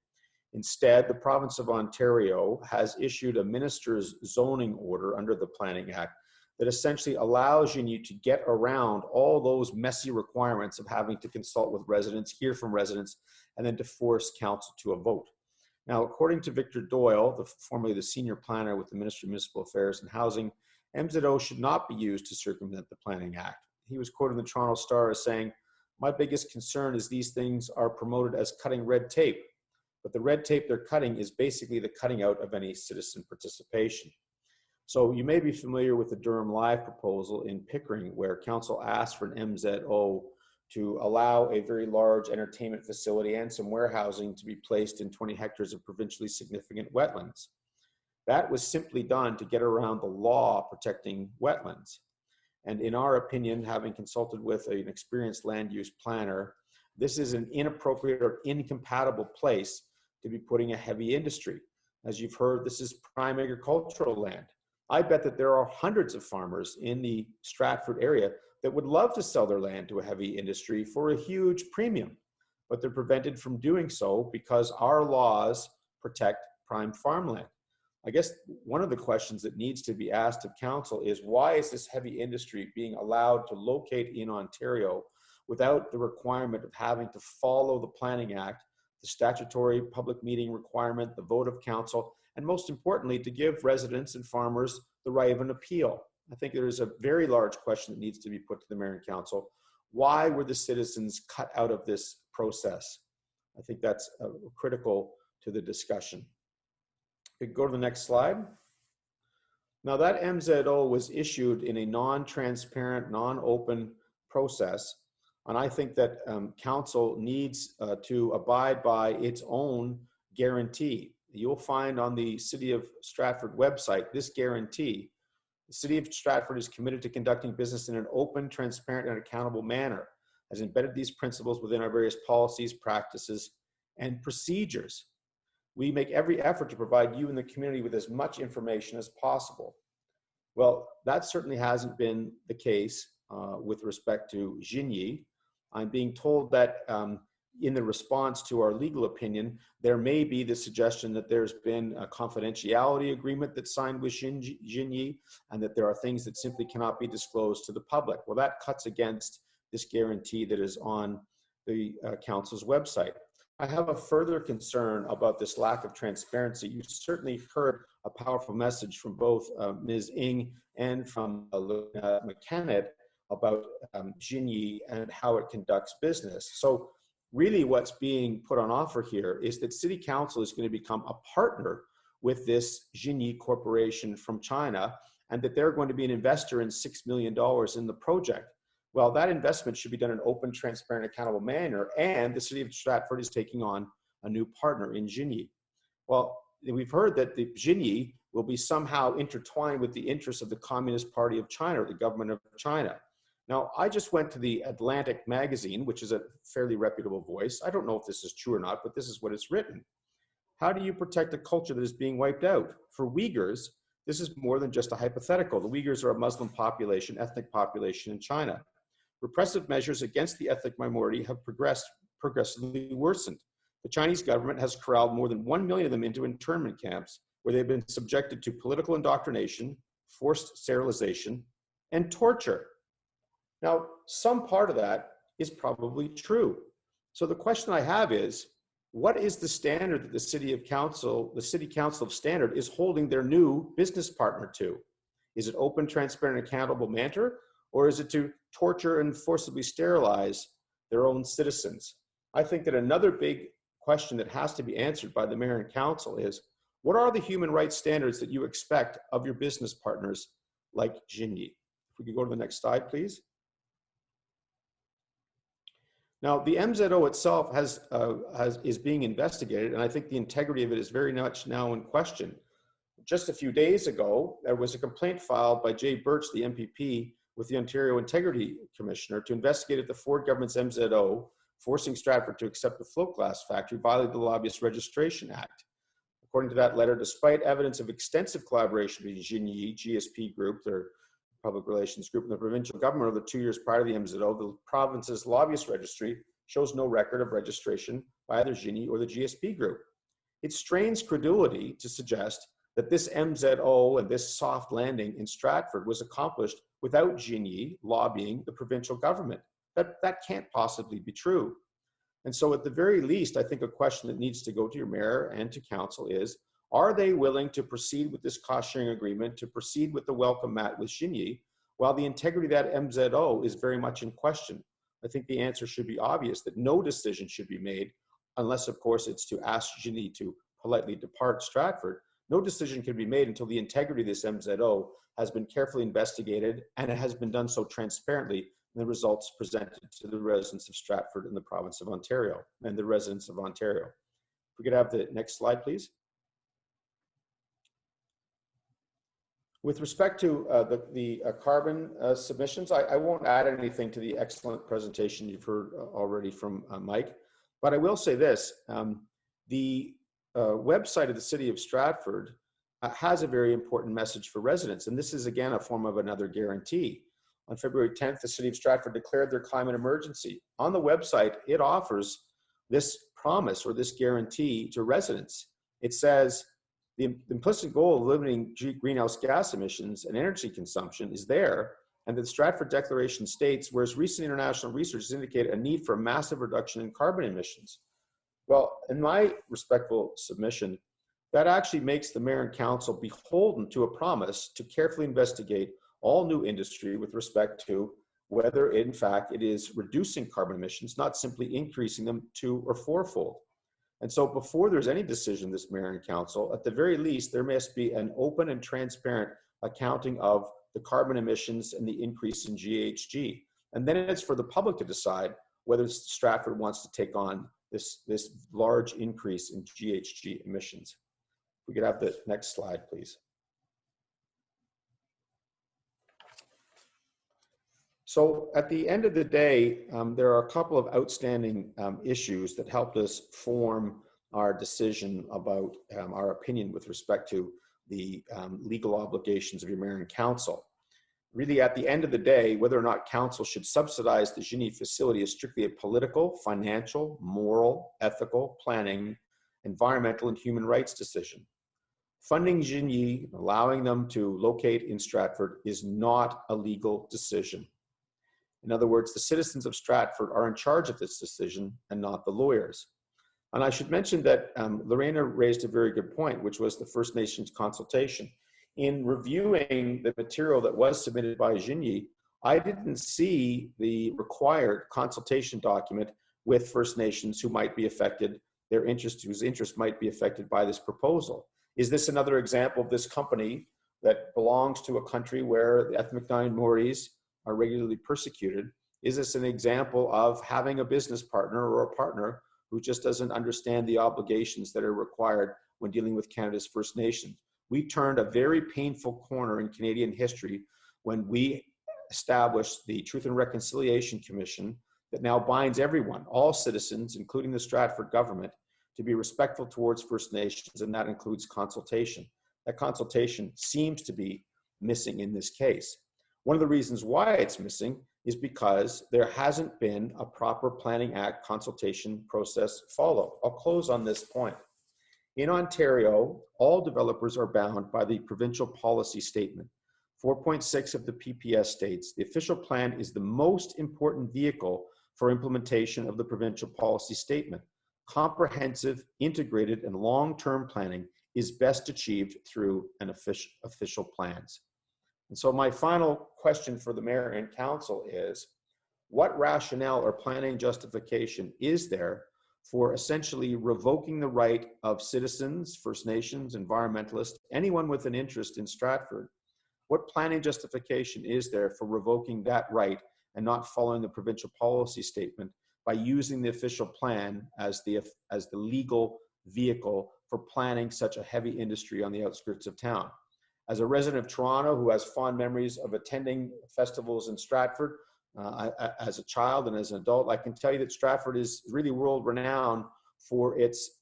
Instead, the province of Ontario has issued a minister's zoning order under the Planning Act that essentially allows Xinyi to get around all those messy requirements of having to consult with residents, hear from residents, and then to force council to a vote. Now, according to Victor Doyle, formerly the senior planner with the Ministry of Municipal Affairs and Housing, MZO should not be used to circumvent the Planning Act. He was quoted in the Toronto Star as saying, "My biggest concern is these things are promoted as cutting red tape, but the red tape they're cutting is basically the cutting out of any citizen participation." So you may be familiar with the Durham Live proposal in Pickering, where council asked for an MZO to allow a very large entertainment facility and some warehousing to be placed in 20 hectares of provincially significant wetlands. That was simply done to get around the law protecting wetlands. And in our opinion, having consulted with an experienced land use planner, this is an inappropriate or incompatible place to be putting a heavy industry. As you've heard, this is prime agricultural land. I bet that there are hundreds of farmers in the Stratford area that would love to sell their land to a heavy industry for a huge premium, but they're prevented from doing so because our laws protect prime farmland. I guess one of the questions that needs to be asked of council is, why is this heavy industry being allowed to locate in Ontario without the requirement of having to follow the Planning Act, the statutory public meeting requirement, the vote of council, and most importantly, to give residents and farmers the right of an appeal? I think there is a very large question that needs to be put to the mayor and council. Why were the citizens cut out of this process? I think that's critical to the discussion. We can go to the next slide. Now that MZO was issued in a non-transparent, non-open process, and I think that council needs to abide by its own guarantee. You'll find on the City of Stratford website this guarantee. The City of Stratford is committed to conducting business in an open, transparent, and accountable manner, has embedded these principles within our various policies, practices, and procedures. We make every effort to provide you and the community with as much information as possible. Well, that certainly hasn't been the case with respect to Xinyi. I'm being told that in the response to our legal opinion, there may be the suggestion that there's been a confidentiality agreement that's signed with Xinyi, and that there are things that simply cannot be disclosed to the public. Well, that cuts against this guarantee that is on the council's website. I have a further concern about this lack of transparency. You certainly heard a powerful message from both Ms. Ng and from Loreena McKennitt about Xinyi and how it conducts business. So really what's being put on offer here is that City Council is going to become a partner with this Xinyi corporation from China, and that they're going to be an investor in $6 million in the project. Well, that investment should be done in an open, transparent, accountable manner, and the City of Stratford is taking on a new partner in Xinyi. Well, we've heard that the Xinyi will be somehow intertwined with the interests of the Communist Party of China, or the government of China. Now, I just went to the Atlantic magazine, which is a fairly reputable voice. I don't know if this is true or not, but this is what it's written. How do you protect a culture that is being wiped out? For Uyghurs, this is more than just a hypothetical. The Uyghurs are a Muslim population, ethnic population in China. Repressive measures against the ethnic minority have progressively worsened. The Chinese government has corralled more than 1 million of them into internment camps, where they've been subjected to political indoctrination, forced sterilization, and torture. Now, some part of that is probably true. So the question I have is, what is the standard that the City Council of Standard is holding their new business partner to? Is it open, transparent, and accountable manner? Or is it to torture and forcibly sterilize their own citizens? I think that another big question that has to be answered by the mayor and council is, what are the human rights standards that you expect of your business partners like Xinyi? If we could go to the next slide, please. Now, the MZO itself is being investigated, and I think the integrity of it is very much now in question. Just a few days ago, there was a complaint filed by Jay Birch, the MPP, with the Ontario Integrity Commissioner to investigate if the Ford government's MZO forcing Stratford to accept the float glass factory violated the Lobbyist Registration Act. According to that letter, despite evidence of extensive collaboration between Xinyi, GSP Group, their public relations group, and the provincial government over the 2 years prior to the MZO, the province's lobbyist registry shows no record of registration by either Xinyi or the GSP Group. It strains credulity to suggest that this MZO and this soft landing in Stratford was accomplished without Xinyi lobbying the provincial government. That can't possibly be true. And so at the very least, I think a question that needs to go to your mayor and to council is, are they willing to proceed with this cost-sharing agreement, to proceed with the welcome mat with Xinyi, while the integrity of that MZO is very much in question? I think the answer should be obvious, that no decision should be made, unless of course it's to ask Xinyi to politely depart Stratford. No decision can be made until the integrity of this MZO has been carefully investigated, and it has been done so transparently, and the results presented to the residents of Stratford in the province of Ontario and the residents of Ontario. If we could have the next slide, please. With respect to the carbon submissions, I won't add anything to the excellent presentation you've heard already from Mike, but I will say this. The website of the City of Stratford has a very important message for residents, and this is again a form of another guarantee. On February 10th, the City of Stratford declared their climate emergency. On the website, it offers this promise or this guarantee to residents. It says, the implicit goal of limiting greenhouse gas emissions and energy consumption is there, and the Stratford Declaration states, whereas recent international research has indicated a need for a massive reduction in carbon emissions. Well, in my respectful submission, that actually makes the mayor and council beholden to a promise to carefully investigate all new industry with respect to whether, in fact, it is reducing carbon emissions, not simply increasing them 2- or 4-fold. And so before there's any decision, this mayor and council, at the very least, there must be an open and transparent accounting of the carbon emissions and the increase in GHG. And then it's for the public to decide whether Stratford wants to take on this large increase in GHG emissions. We could have the next slide, please. So at the end of the day, there are a couple of outstanding issues that helped us form our decision about our opinion with respect to the legal obligations of your mayor and council. Really, at the end of the day, whether or not council should subsidize the Xinyi facility is strictly a political, financial, moral, ethical, planning, environmental, and human rights decision. Funding Xinyi, allowing them to locate in Stratford, is not a legal decision. In other words, the citizens of Stratford are in charge of this decision and not the lawyers. And I should mention that Loreena raised a very good point, which was the First Nations consultation. In reviewing the material that was submitted by Xinyi, I didn't see the required consultation document with First Nations who might be affected, whose interest might be affected by this proposal. Is this another example of this company that belongs to a country where the ethnic Maoris are regularly persecuted? Is this an example of having a business partner or a partner who just doesn't understand the obligations that are required when dealing with Canada's First Nations? We turned a very painful corner in Canadian history when we established the Truth and Reconciliation Commission that now binds everyone, all citizens, including the Stratford government, to be respectful towards First Nations, and that includes consultation. That consultation seems to be missing in this case. One of the reasons why it's missing is because there hasn't been a proper Planning Act consultation process followed. I'll close on this point. In Ontario, all developers are bound by the provincial policy statement. 4.6 of the PPS states, the official plan is the most important vehicle for implementation of the provincial policy statement. Comprehensive, integrated, and long-term planning is best achieved through an official plans. And so my final question for the mayor and council is, what rationale or planning justification is there for essentially revoking the right of citizens, First Nations, environmentalists, anyone with an interest in Stratford? What planning justification is there for revoking that right and not following the provincial policy statement by using the official plan as the legal vehicle for planning such a heavy industry on the outskirts of town? As a resident of Toronto who has fond memories of attending festivals in Stratford, as a child and as an adult, I can tell you that Stratford is really world renowned for its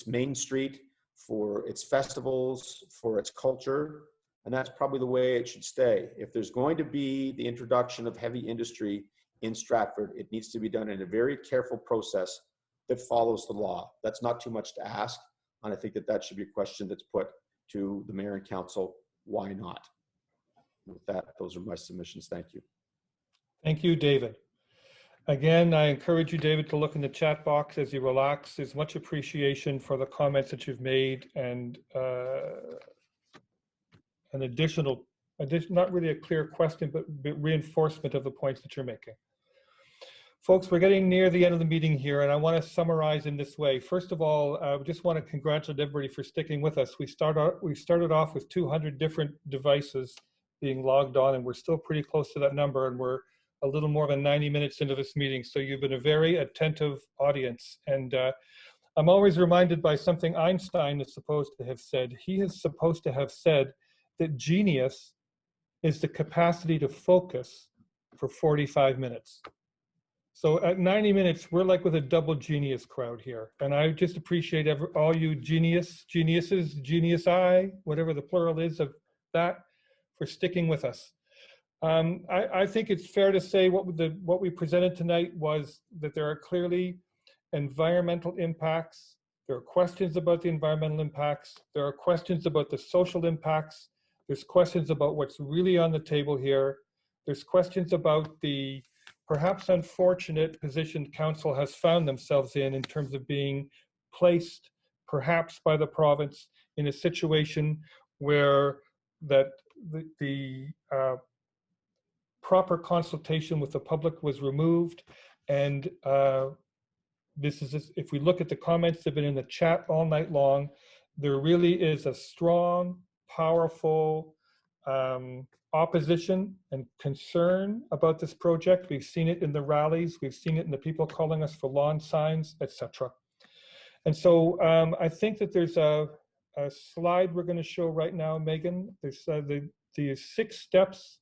main street, for its festivals, for its culture, and that's probably the way it should stay. If there's going to be the introduction of heavy industry in Stratford, it needs to be done in a very careful process that follows the law. That's not too much to ask, and I think that that should be a question that's put to the mayor and council. Why not? With that, those are my submissions. Thank you. Thank you, David. Again, I encourage you, David, to look in the chat box as you relax. There's much appreciation for the comments that you've made, and an additional, not really a clear question, but reinforcement of the points that you're making. Folks, we're getting near the end of the meeting here, and I want to summarize in this way. First of all, I just want to congratulate everybody for sticking with us. We started off with 200 different devices being logged on, and we're still pretty close to that number, and we're a little more than 90 minutes into this meeting. So you've been a very attentive audience, and I'm always reminded by something Einstein is supposed to have said. He is supposed to have said that genius is the capacity to focus for 45 minutes. So at 90 minutes, we're like with a double genius crowd here. And I just appreciate all you geniuses, genius I, whatever the plural is of that, for sticking with us. I think it's fair to say what we presented tonight was that there are clearly environmental impacts. There are questions about the environmental impacts. There are questions about the social impacts. There's questions about what's really on the table here. There's questions about the perhaps unfortunate position council has found themselves in terms of being placed perhaps by the province in a situation where that the proper consultation with the public was removed. And if we look at the comments that have been in the chat all night long, there really is a strong, powerful opposition and concern about this project. We've seen it in the rallies, we've seen it in the people calling us for lawn signs, etc. And so I think that there's a slide we're going to show right now, Megan. There's the 6 steps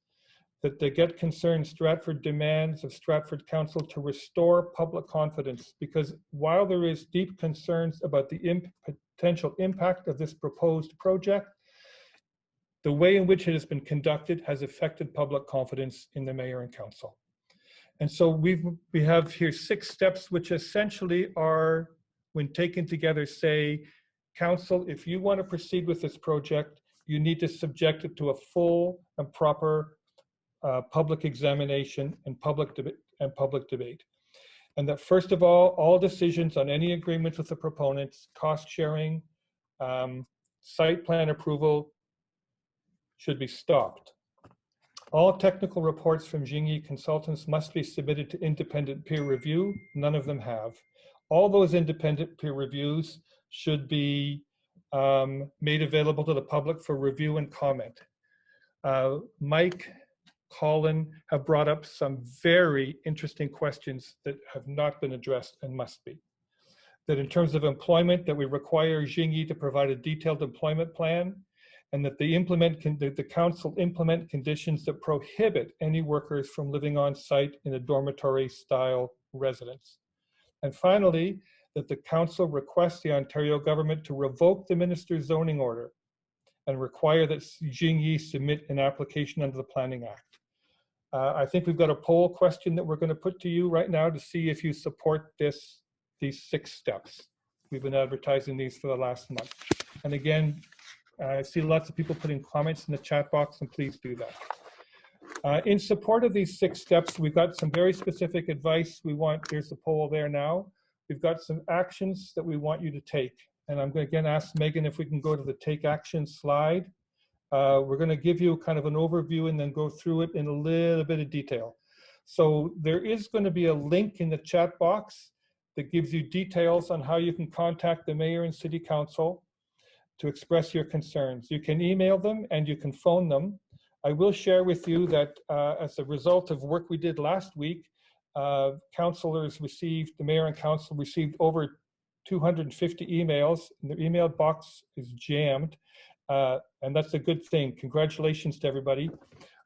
that the Get Concerned Stratford demands of Stratford Council to restore public confidence, because while there is deep concerns about the potential impact of this proposed project, the way in which it has been conducted has affected public confidence in the mayor and council. And so we have here 6 steps, which essentially are, when taken together, say, council, if you want to proceed with this project, you need to subject it to a full and proper public examination and public debate. And that first of all decisions on any agreements with the proponents, cost sharing, site plan approval should be stopped. All technical reports from Xinyi consultants must be submitted to independent peer review. None of them have. All those independent peer reviews should be made available to the public for review and comment. Mike, Collan have brought up some very interesting questions that have not been addressed and must be. That in terms of employment, that we require Xinyi to provide a detailed employment plan, and that the council implement conditions that prohibit any workers from living on site in a dormitory style residence. And finally, that the council requests the Ontario government to revoke the minister's zoning order and require that Xinyi submit an application under the Planning Act. I think we've got a poll question that we're going to put to you right now to see if you support these 6 steps. We've been advertising these for the last month. And again, I see lots of people putting comments in the chat box, and please do that. In support of these 6 steps, we've got some very specific advice. Here's the poll there now. We've got some actions that we want you to take. And I'm going to again ask Megan if we can go to the take action slide. We're going to give you kind of an overview and then go through it in a little bit of detail. So there is going to be a link in the chat box that gives you details on how you can contact the mayor and city council to express your concerns. You can email them and you can phone them. I will share with you that as a result of work we did last week, the mayor and council received over 250 emails, and their email box is jammed. And that's a good thing. Congratulations to everybody.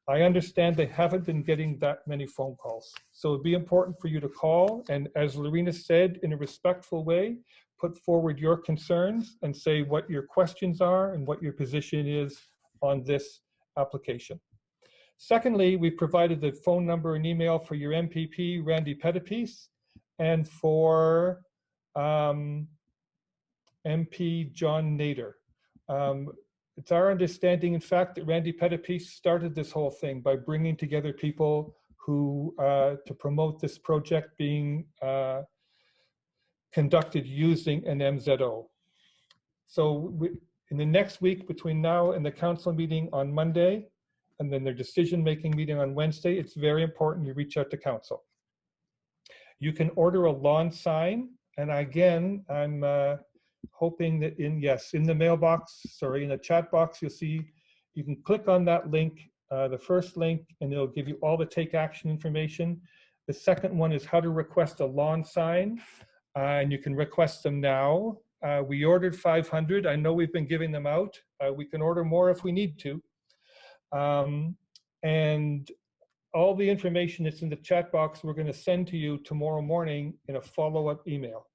I understand they haven't been getting that many phone calls. So it'd be important for you to call, and as Loreena said, in a respectful way, put forward your concerns and say what your questions are and what your position is on this application. Secondly, we provided the phone number and email for your MPP, Randy Pettipies, and for MP John Nader. It's our understanding, in fact, that Randy Pettipies started this whole thing by bringing together people who, to promote this project being conducted using an MZO. So in the next week, between now and the council meeting on Monday, and then their decision-making meeting on Wednesday, it's very important you reach out to council. You can order a lawn sign, and again, I'm hoping that in the mailbox, in the chat box, you'll see, you can click on that link, the first link, and it'll give you all the take action information. The second one is how to request a lawn sign. and you can request them now. We ordered 500. I know we've been giving them out. We can order more if we need to. And all the information that's in the chat box, we're going to send to you tomorrow morning in a follow-up email.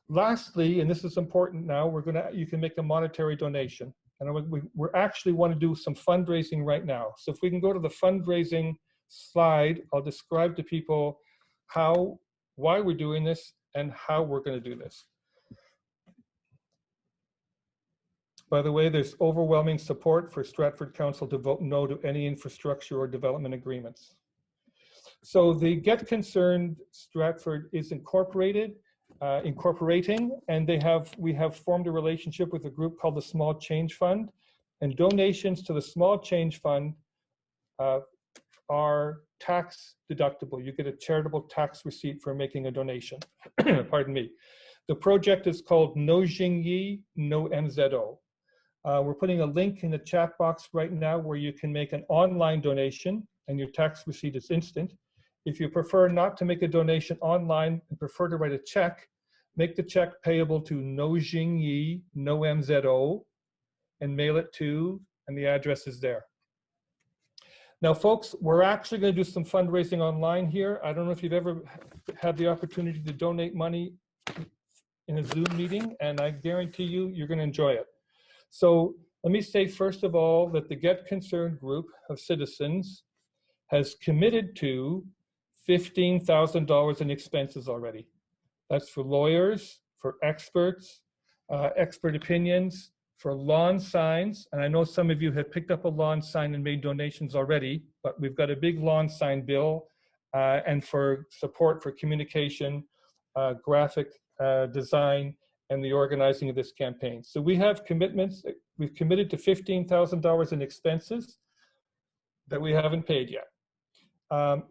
Lastly, and this is important now, you can make a monetary donation. And we actually want to do some fundraising right now. So if we can go to the fundraising slide, I'll describe to people why we're doing this and how we're going to do this. By the way, there's overwhelming support for Stratford Council to vote no to any infrastructure or development agreements. So the Get Concerned Stratford is incorporating, and we have formed a relationship with a group called the Small Change Fund, and donations to the Small Change Fund are tax deductible. You get a charitable tax receipt for making a donation. Pardon me. The project is called No Xinyi, No MZO. We're putting a link in the chat box right now where you can make an online donation and your tax receipt is instant. If you prefer not to make a donation online and prefer to write a check, make the check payable to No Xinyi, No MZO, and mail it to, and the address is there. Now, folks, we're actually going to do some fundraising online here. I don't know if you've ever had the opportunity to donate money in a Zoom meeting, and I guarantee you, you're going to enjoy it. So let me say, first of all, that the Get Concerned group of citizens has committed to $15,000 in expenses already. That's for lawyers, for experts, expert opinions, for lawn signs. And I know some of you have picked up a lawn sign and made donations already, but we've got a big lawn sign bill, and for support for communication, graphic design, and the organizing of this campaign. So we have commitments. We've committed to $15,000 in expenses that we haven't paid yet.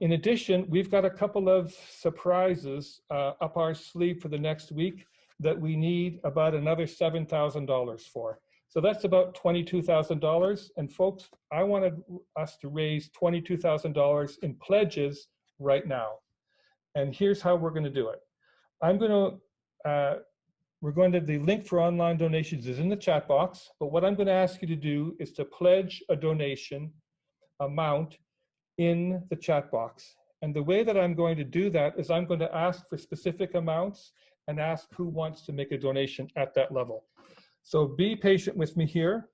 In addition, we've got a couple of surprises up our sleeve for the next week that we need about another $7,000 for. So that's about $22,000. And folks, I wanted us to raise $22,000 in pledges right now. And here's how we're going to do it. The link for online donations is in the chat box, but what I'm going to ask you to do is to pledge a donation amount in the chat box. And the way that I'm going to do that is I'm going to ask for specific amounts and ask who wants to make a donation at that level. So be patient with me here.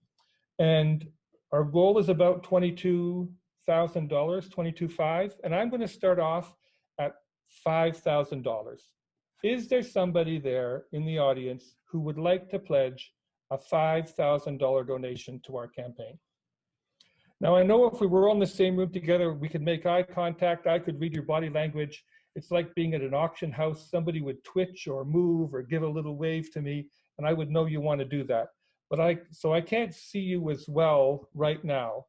And our goal is about $22,000, $22,500, and I'm going to start off at $5,000. Is there somebody there in the audience who would like to pledge a $5,000 donation to our campaign? Now, I know if we were all in the same room together, we could make eye contact. I could read your body language. It's like being at an auction house. Somebody would twitch or move or give a little wave to me, and I would know you want to do that. So I can't see you as well right now.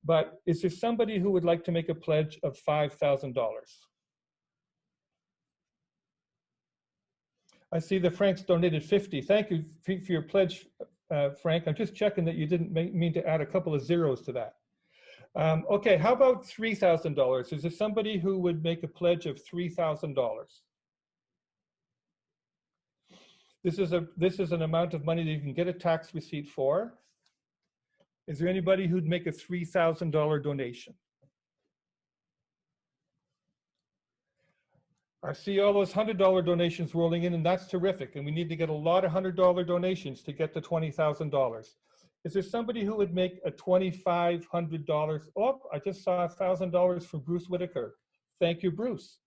But is there somebody who would like to make a pledge of $5,000? I see that Frank's donated 50. Thank you for your pledge, Frank. I'm just checking that you didn't mean to add a couple of zeros to that. Okay, how about $3,000? Is there somebody who would make a pledge of $3,000? This is an amount of money that you can get a tax receipt for. Is there anybody who'd make a $3,000 donation? I see all those $100 donations rolling in, and that's terrific. And we need to get a lot of $100 donations to get to $20,000. Is there somebody who would make a $2,500? Oh, I just saw $1,000 from Bruce Whitaker. Thank you, Bruce.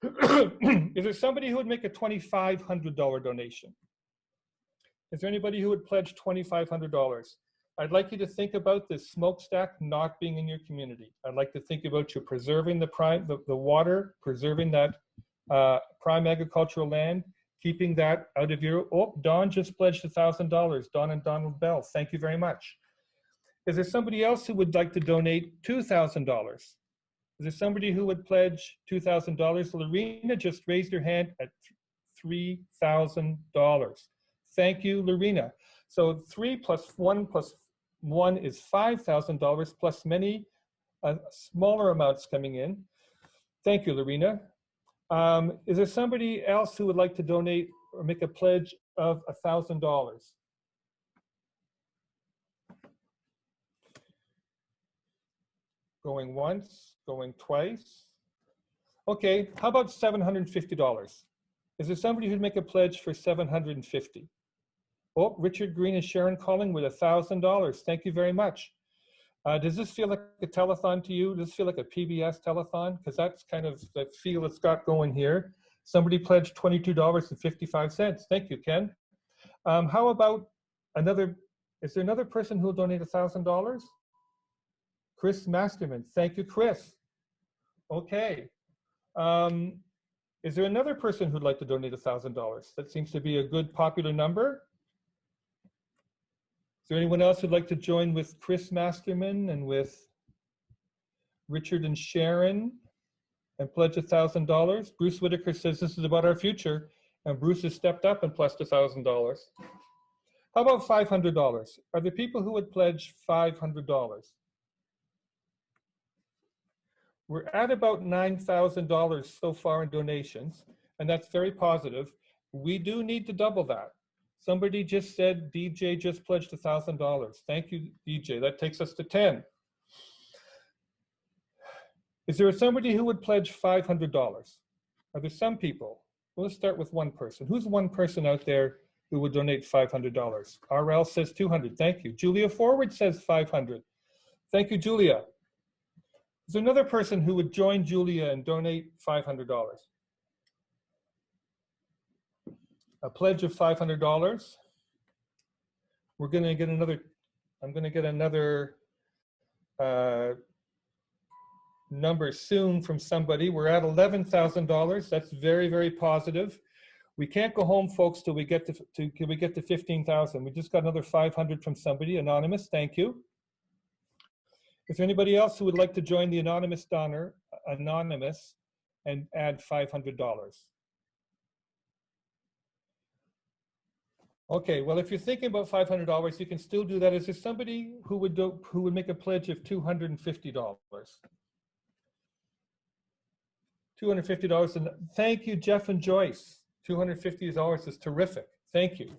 Is there somebody who would make a $2,500 donation? Is there anybody who would pledge $2,500? I'd like you to think about this smokestack not being in your community. I'd like to think about you preserving the water, preserving that prime agricultural land, keeping that out of your, oh, Don just pledged $1,000. Don and Donald Bell, thank you very much. Is there somebody else who would like to donate $2,000? Is there somebody who would pledge $2,000? Loreena just raised her hand at $3,000. Thank you, Loreena. So 3 plus 1 is $5,000 plus many smaller amounts coming in. Thank you, Loreena. Is there somebody else who would like to donate or make a pledge of $1,000? Going once, going twice. Okay, how about $750? Is there somebody who'd make a pledge for $750? Oh, Richard Green and Sharon calling with $1,000. Thank you very much. Does this feel like a telethon to you? Does this feel like a PBS telethon? Because that's kind of the feel it's got going here. Somebody pledged $22.55. Thank you, Ken. How about another, is there another person who will donate $1,000? Chris Masterman. Thank you, Chris. Okay. Is there another person who'd like to donate $1,000? That seems to be a good popular number. Is there anyone else who'd like to join with Chris Masterman and with Richard and Sharon and pledge $1,000? Bruce Whitaker says this is about our future, and Bruce has stepped up and pledged $1,000. How about $500? Are there people who would pledge $500? We're at about $9,000 so far in donations, and that's very positive. We do need to double that. Somebody just said DJ just pledged $1,000. Thank you, DJ. That takes us to 10. Is there somebody who would pledge $500? Are there some people? Well, let's start with one person. Who's one person out there who would donate $500? RL says 200. Thank you. Julia Forward says 500. Thank you, Julia. Is there another person who would join Julia and donate $500? A pledge of $500. We're going to get another, I'm going to get another number soon from somebody. We're at $11,000. That's very, very positive. We can't go home, folks, till we get to 15,000. We just got another 500 from somebody, anonymous. Thank you. Is there anybody else who would like to join the anonymous donor, anonymous, and add $500? Okay, well, if you're thinking about $500, you can still do that. Is there somebody who would make a pledge of $250? $250, and thank you, Jeff and Joyce. $250 is terrific. Thank you.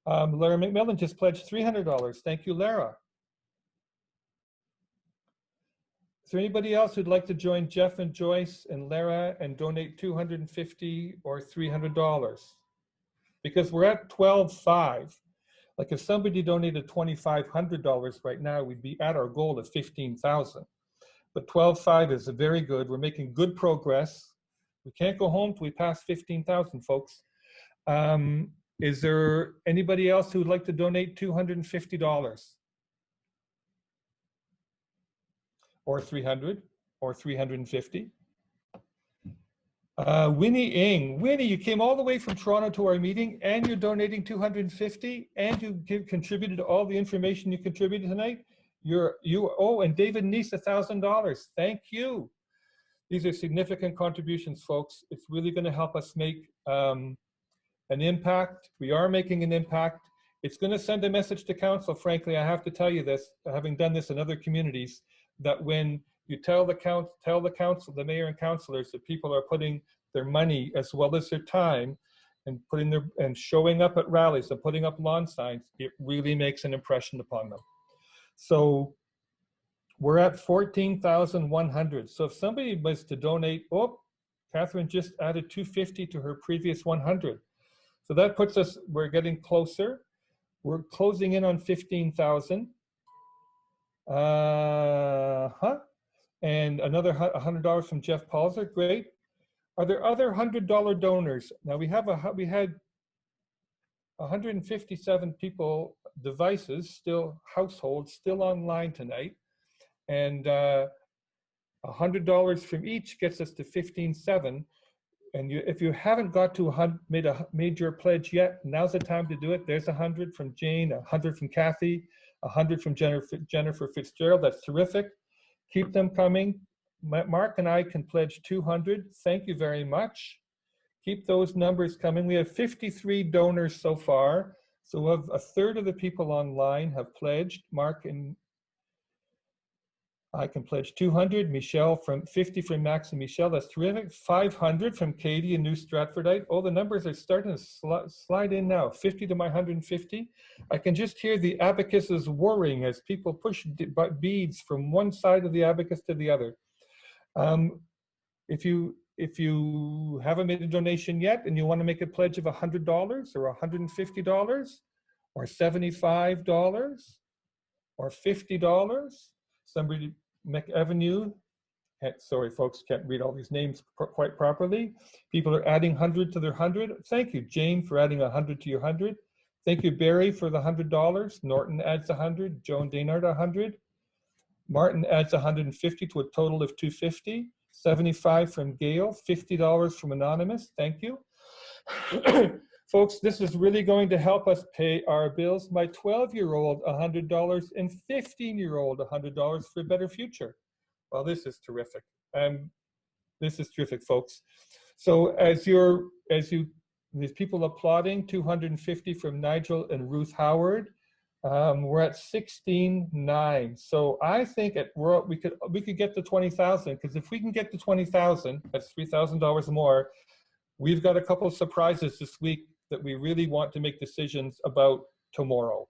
Lara McMillan just pledged $300. Thank you, Lara. Is there anybody else who'd like to join Jeff and Joyce and Lara and donate $250 or $300? Because we're at 12.5. Like if somebody donated $2,500 right now, we'd be at our goal of 15,000. But 12.5 is very good. We're making good progress. We can't go home till we pass 15,000, folks. Is there anybody else who would like to donate $250? Or 300 or 350? Winnie Ing. Winnie, you came all the way from Toronto to our meeting and you're donating $250 and you contributed to all the information you contributed tonight. And David Neese, $1,000. Thank you. These are significant contributions, folks. It's really going to help us make an impact. We are making an impact. It's going to send a message to council. Frankly, I have to tell you this, having done this in other communities, that when you tell the council, the mayor and councillors that people are putting their money as well as their time and showing up at rallies and putting up lawn signs, it really makes an impression upon them. So we're at 14,100. So if somebody was to donate, oh, Catherine just added 250 to her previous 100. So that puts us, we're getting closer. We're closing in on 15,000. And another $100 from Jeff Palzer. Great. Are there other $100 donors? Now we had 157 people, devices, still households, still online tonight, and $100 from each gets us to 15,700. And if you haven't got to made a major pledge yet, now's the time to do it. There's 100 from Jane, 100 from Kathy, 100 from Jennifer Fitzgerald. That's terrific. Keep them coming. Mark and I can pledge 200. Thank you very much. Keep those numbers coming. We have 53 donors so far. So we'll have a third of the people online have pledged. Mark and I can pledge 200. Michelle from 50 from Max and Michelle. That's terrific. 500 from Katie and New Stratfordite. Oh, the numbers are starting to slide in now. 50 to my 150. I can just hear the abacuses whirring as people push beads from one side of the abacus to the other. If you haven't made a donation yet and you want to make a pledge of $100 or $150 or $75 or $50, somebody, McAvenue, sorry folks, can't read all these names quite properly. People are adding 100 to their 100. Thank you, Jane, for adding 100 to your 100. Thank you, Barry, for the $100. Norton adds 100. Joan Daynard 100. Martin adds 150 to a total of 250. 75 from Gail. $50 from Anonymous. Thank you. Folks, this is really going to help us pay our bills. My 12-year-old $100 and 15-year-old $100 for a better future. Well, this is terrific. This is terrific, folks. So there's people applauding, 250 from Nigel and Ruth Howard. We're at 16.9. So I think we could get to 20,000, because if we can get to 20,000, that's $3,000 more. We've got a couple of surprises this week that we really want to make decisions about tomorrow.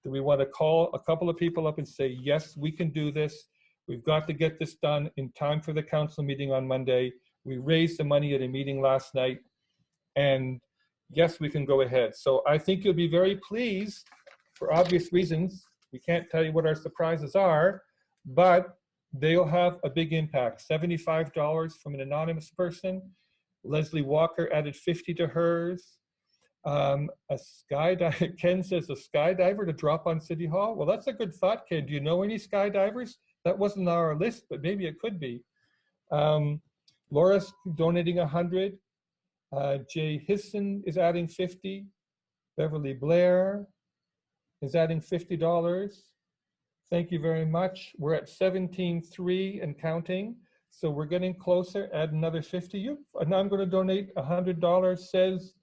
Do we want to call a couple of people up and say, yes, we can do this. We've got to get this done in time for the council meeting on Monday. We raised the money at a meeting last night, and yes, we can go ahead. So I think you'll be very pleased for obvious reasons. We can't tell you what our surprises are, but they'll have a big impact. $75 from an anonymous person. Leslie Walker added 50 to hers. A skydiver, Ken says, a skydiver to drop on City Hall. Well, that's a good thought, Ken. Do you know any skydivers? That wasn't on our list, but maybe it could be. Laura's donating 100. Jay Hisson is adding 50. Beverly Blair is adding $50. Thank you very much. We're at 17.3 and counting. So we're getting closer. Add another 50. And I'm going to donate $100, says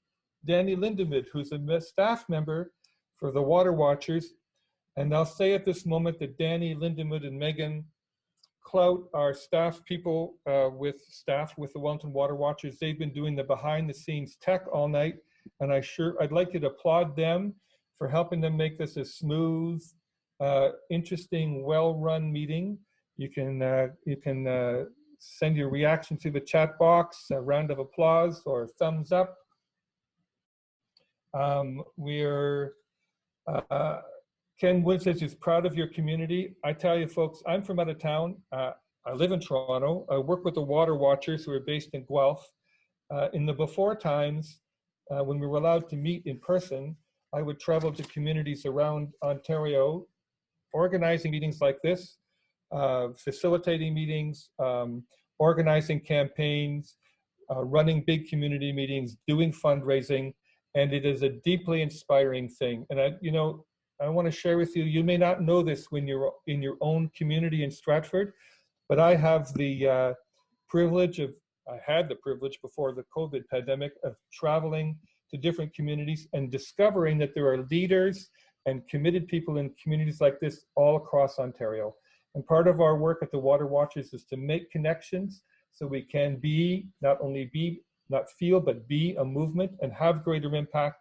Danny Lindemid, who's a staff member for the Water Watchers. And I'll say at this moment that Danny Lindemid and Megan Clout are staff people with the Wellington Water Watchers. They've been doing the behind the scenes tech all night. And I'd like you to applaud them for helping them make this a smooth, interesting, well-run meeting. You can send your reaction to the chat box, a round of applause or thumbs up. Ken Wood says he's proud of your community. I tell you folks, I'm from out of town. I live in Toronto. I work with the Water Watchers who are based in Guelph. In the before times, when we were allowed to meet in person, I would travel to communities around Ontario, organizing meetings like this, facilitating meetings, organizing campaigns, running big community meetings, doing fundraising, and it is a deeply inspiring thing. And I want to share with you, you may not know this when you're in your own community in Stratford, but I have the privilege of, I had the privilege before the COVID pandemic of traveling to different communities and discovering that there are leaders and committed people in communities like this all across Ontario. And part of our work at the Water Watchers is to make connections so we can not feel, but be a movement and have greater impact.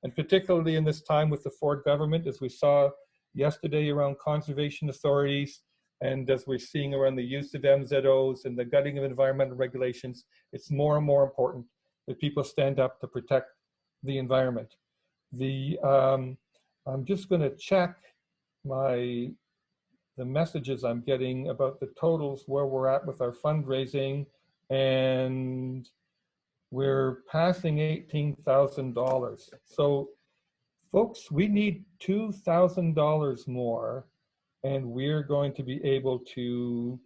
And particularly in this time with the Ford government, as we saw yesterday around conservation authorities, and as we're seeing around the use of MZOs and the gutting of environmental regulations, it's more and more important that people stand up to protect the environment. I'm just going to check the messages I'm getting about the totals, where we're at with our fundraising, and we're passing $18,000. So folks, we need $2,000 more, and we're going to be able to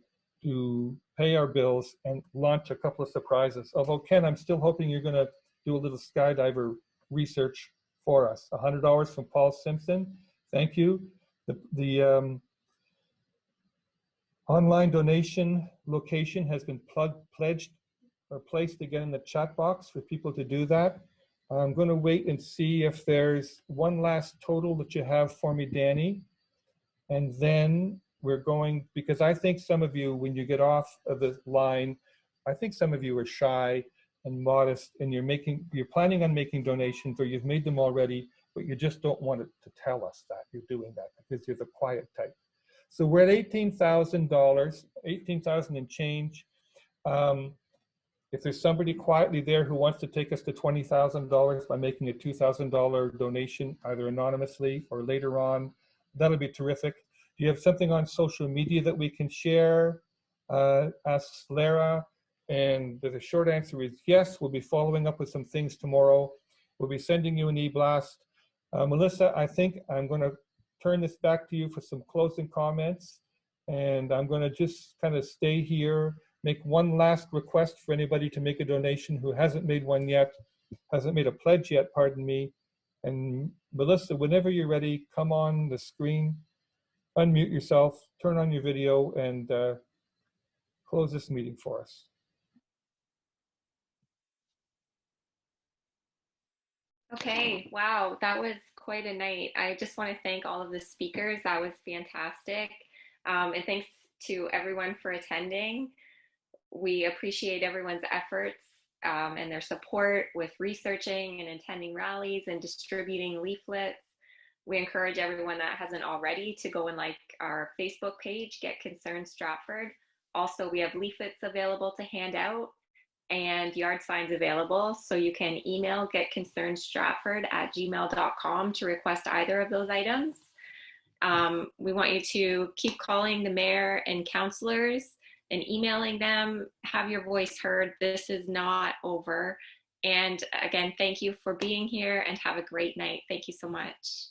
pay our bills and launch a couple of surprises. Although, Ken, I'm still hoping you're going to do a little skydiver research for us. $100 from Paul Simpson. Thank you. The online donation location has been pledged or placed again in the chat box for people to do that. I'm going to wait and see if there's one last total that you have for me, Danny. And then we're going, because I think some of you, when you get off of the line, I think some of you are shy and modest, and you're planning on making donations, or you've made them already, but you just don't want it to tell us that you're doing that because you're the quiet type. So we're at $18,000, 18,000 and change. If there's somebody quietly there who wants to take us to $20,000 by making a $2,000 donation, either anonymously or later on, that'll be terrific. Do you have something on social media that we can share? Asks Lara. And the short answer is yes. We'll be following up with some things tomorrow. We'll be sending you an e-blast. Melissa, I think I'm going to turn this back to you for some closing comments. And I'm going to just kind of stay here, make one last request for anybody to make a donation who hasn't made one yet, hasn't made a pledge yet, pardon me. And Melissa, whenever you're ready, come on the screen, unmute yourself, turn on your video, and close this meeting for us. Okay, wow, that was quite a night. I just want to thank all of the speakers. That was fantastic. And thanks to everyone for attending. We appreciate everyone's efforts and their support with researching and attending rallies and distributing leaflets. We encourage everyone that hasn't already to go and like our Facebook page, Get Concerned Stratford. Also, we have leaflets available to hand out and yard signs available. So you can email getconcernedstratford@gmail.com to request either of those items. We want you to keep calling the mayor and councillors and emailing them, have your voice heard. This is not over. And again, thank you for being here and have a great night. Thank you so much.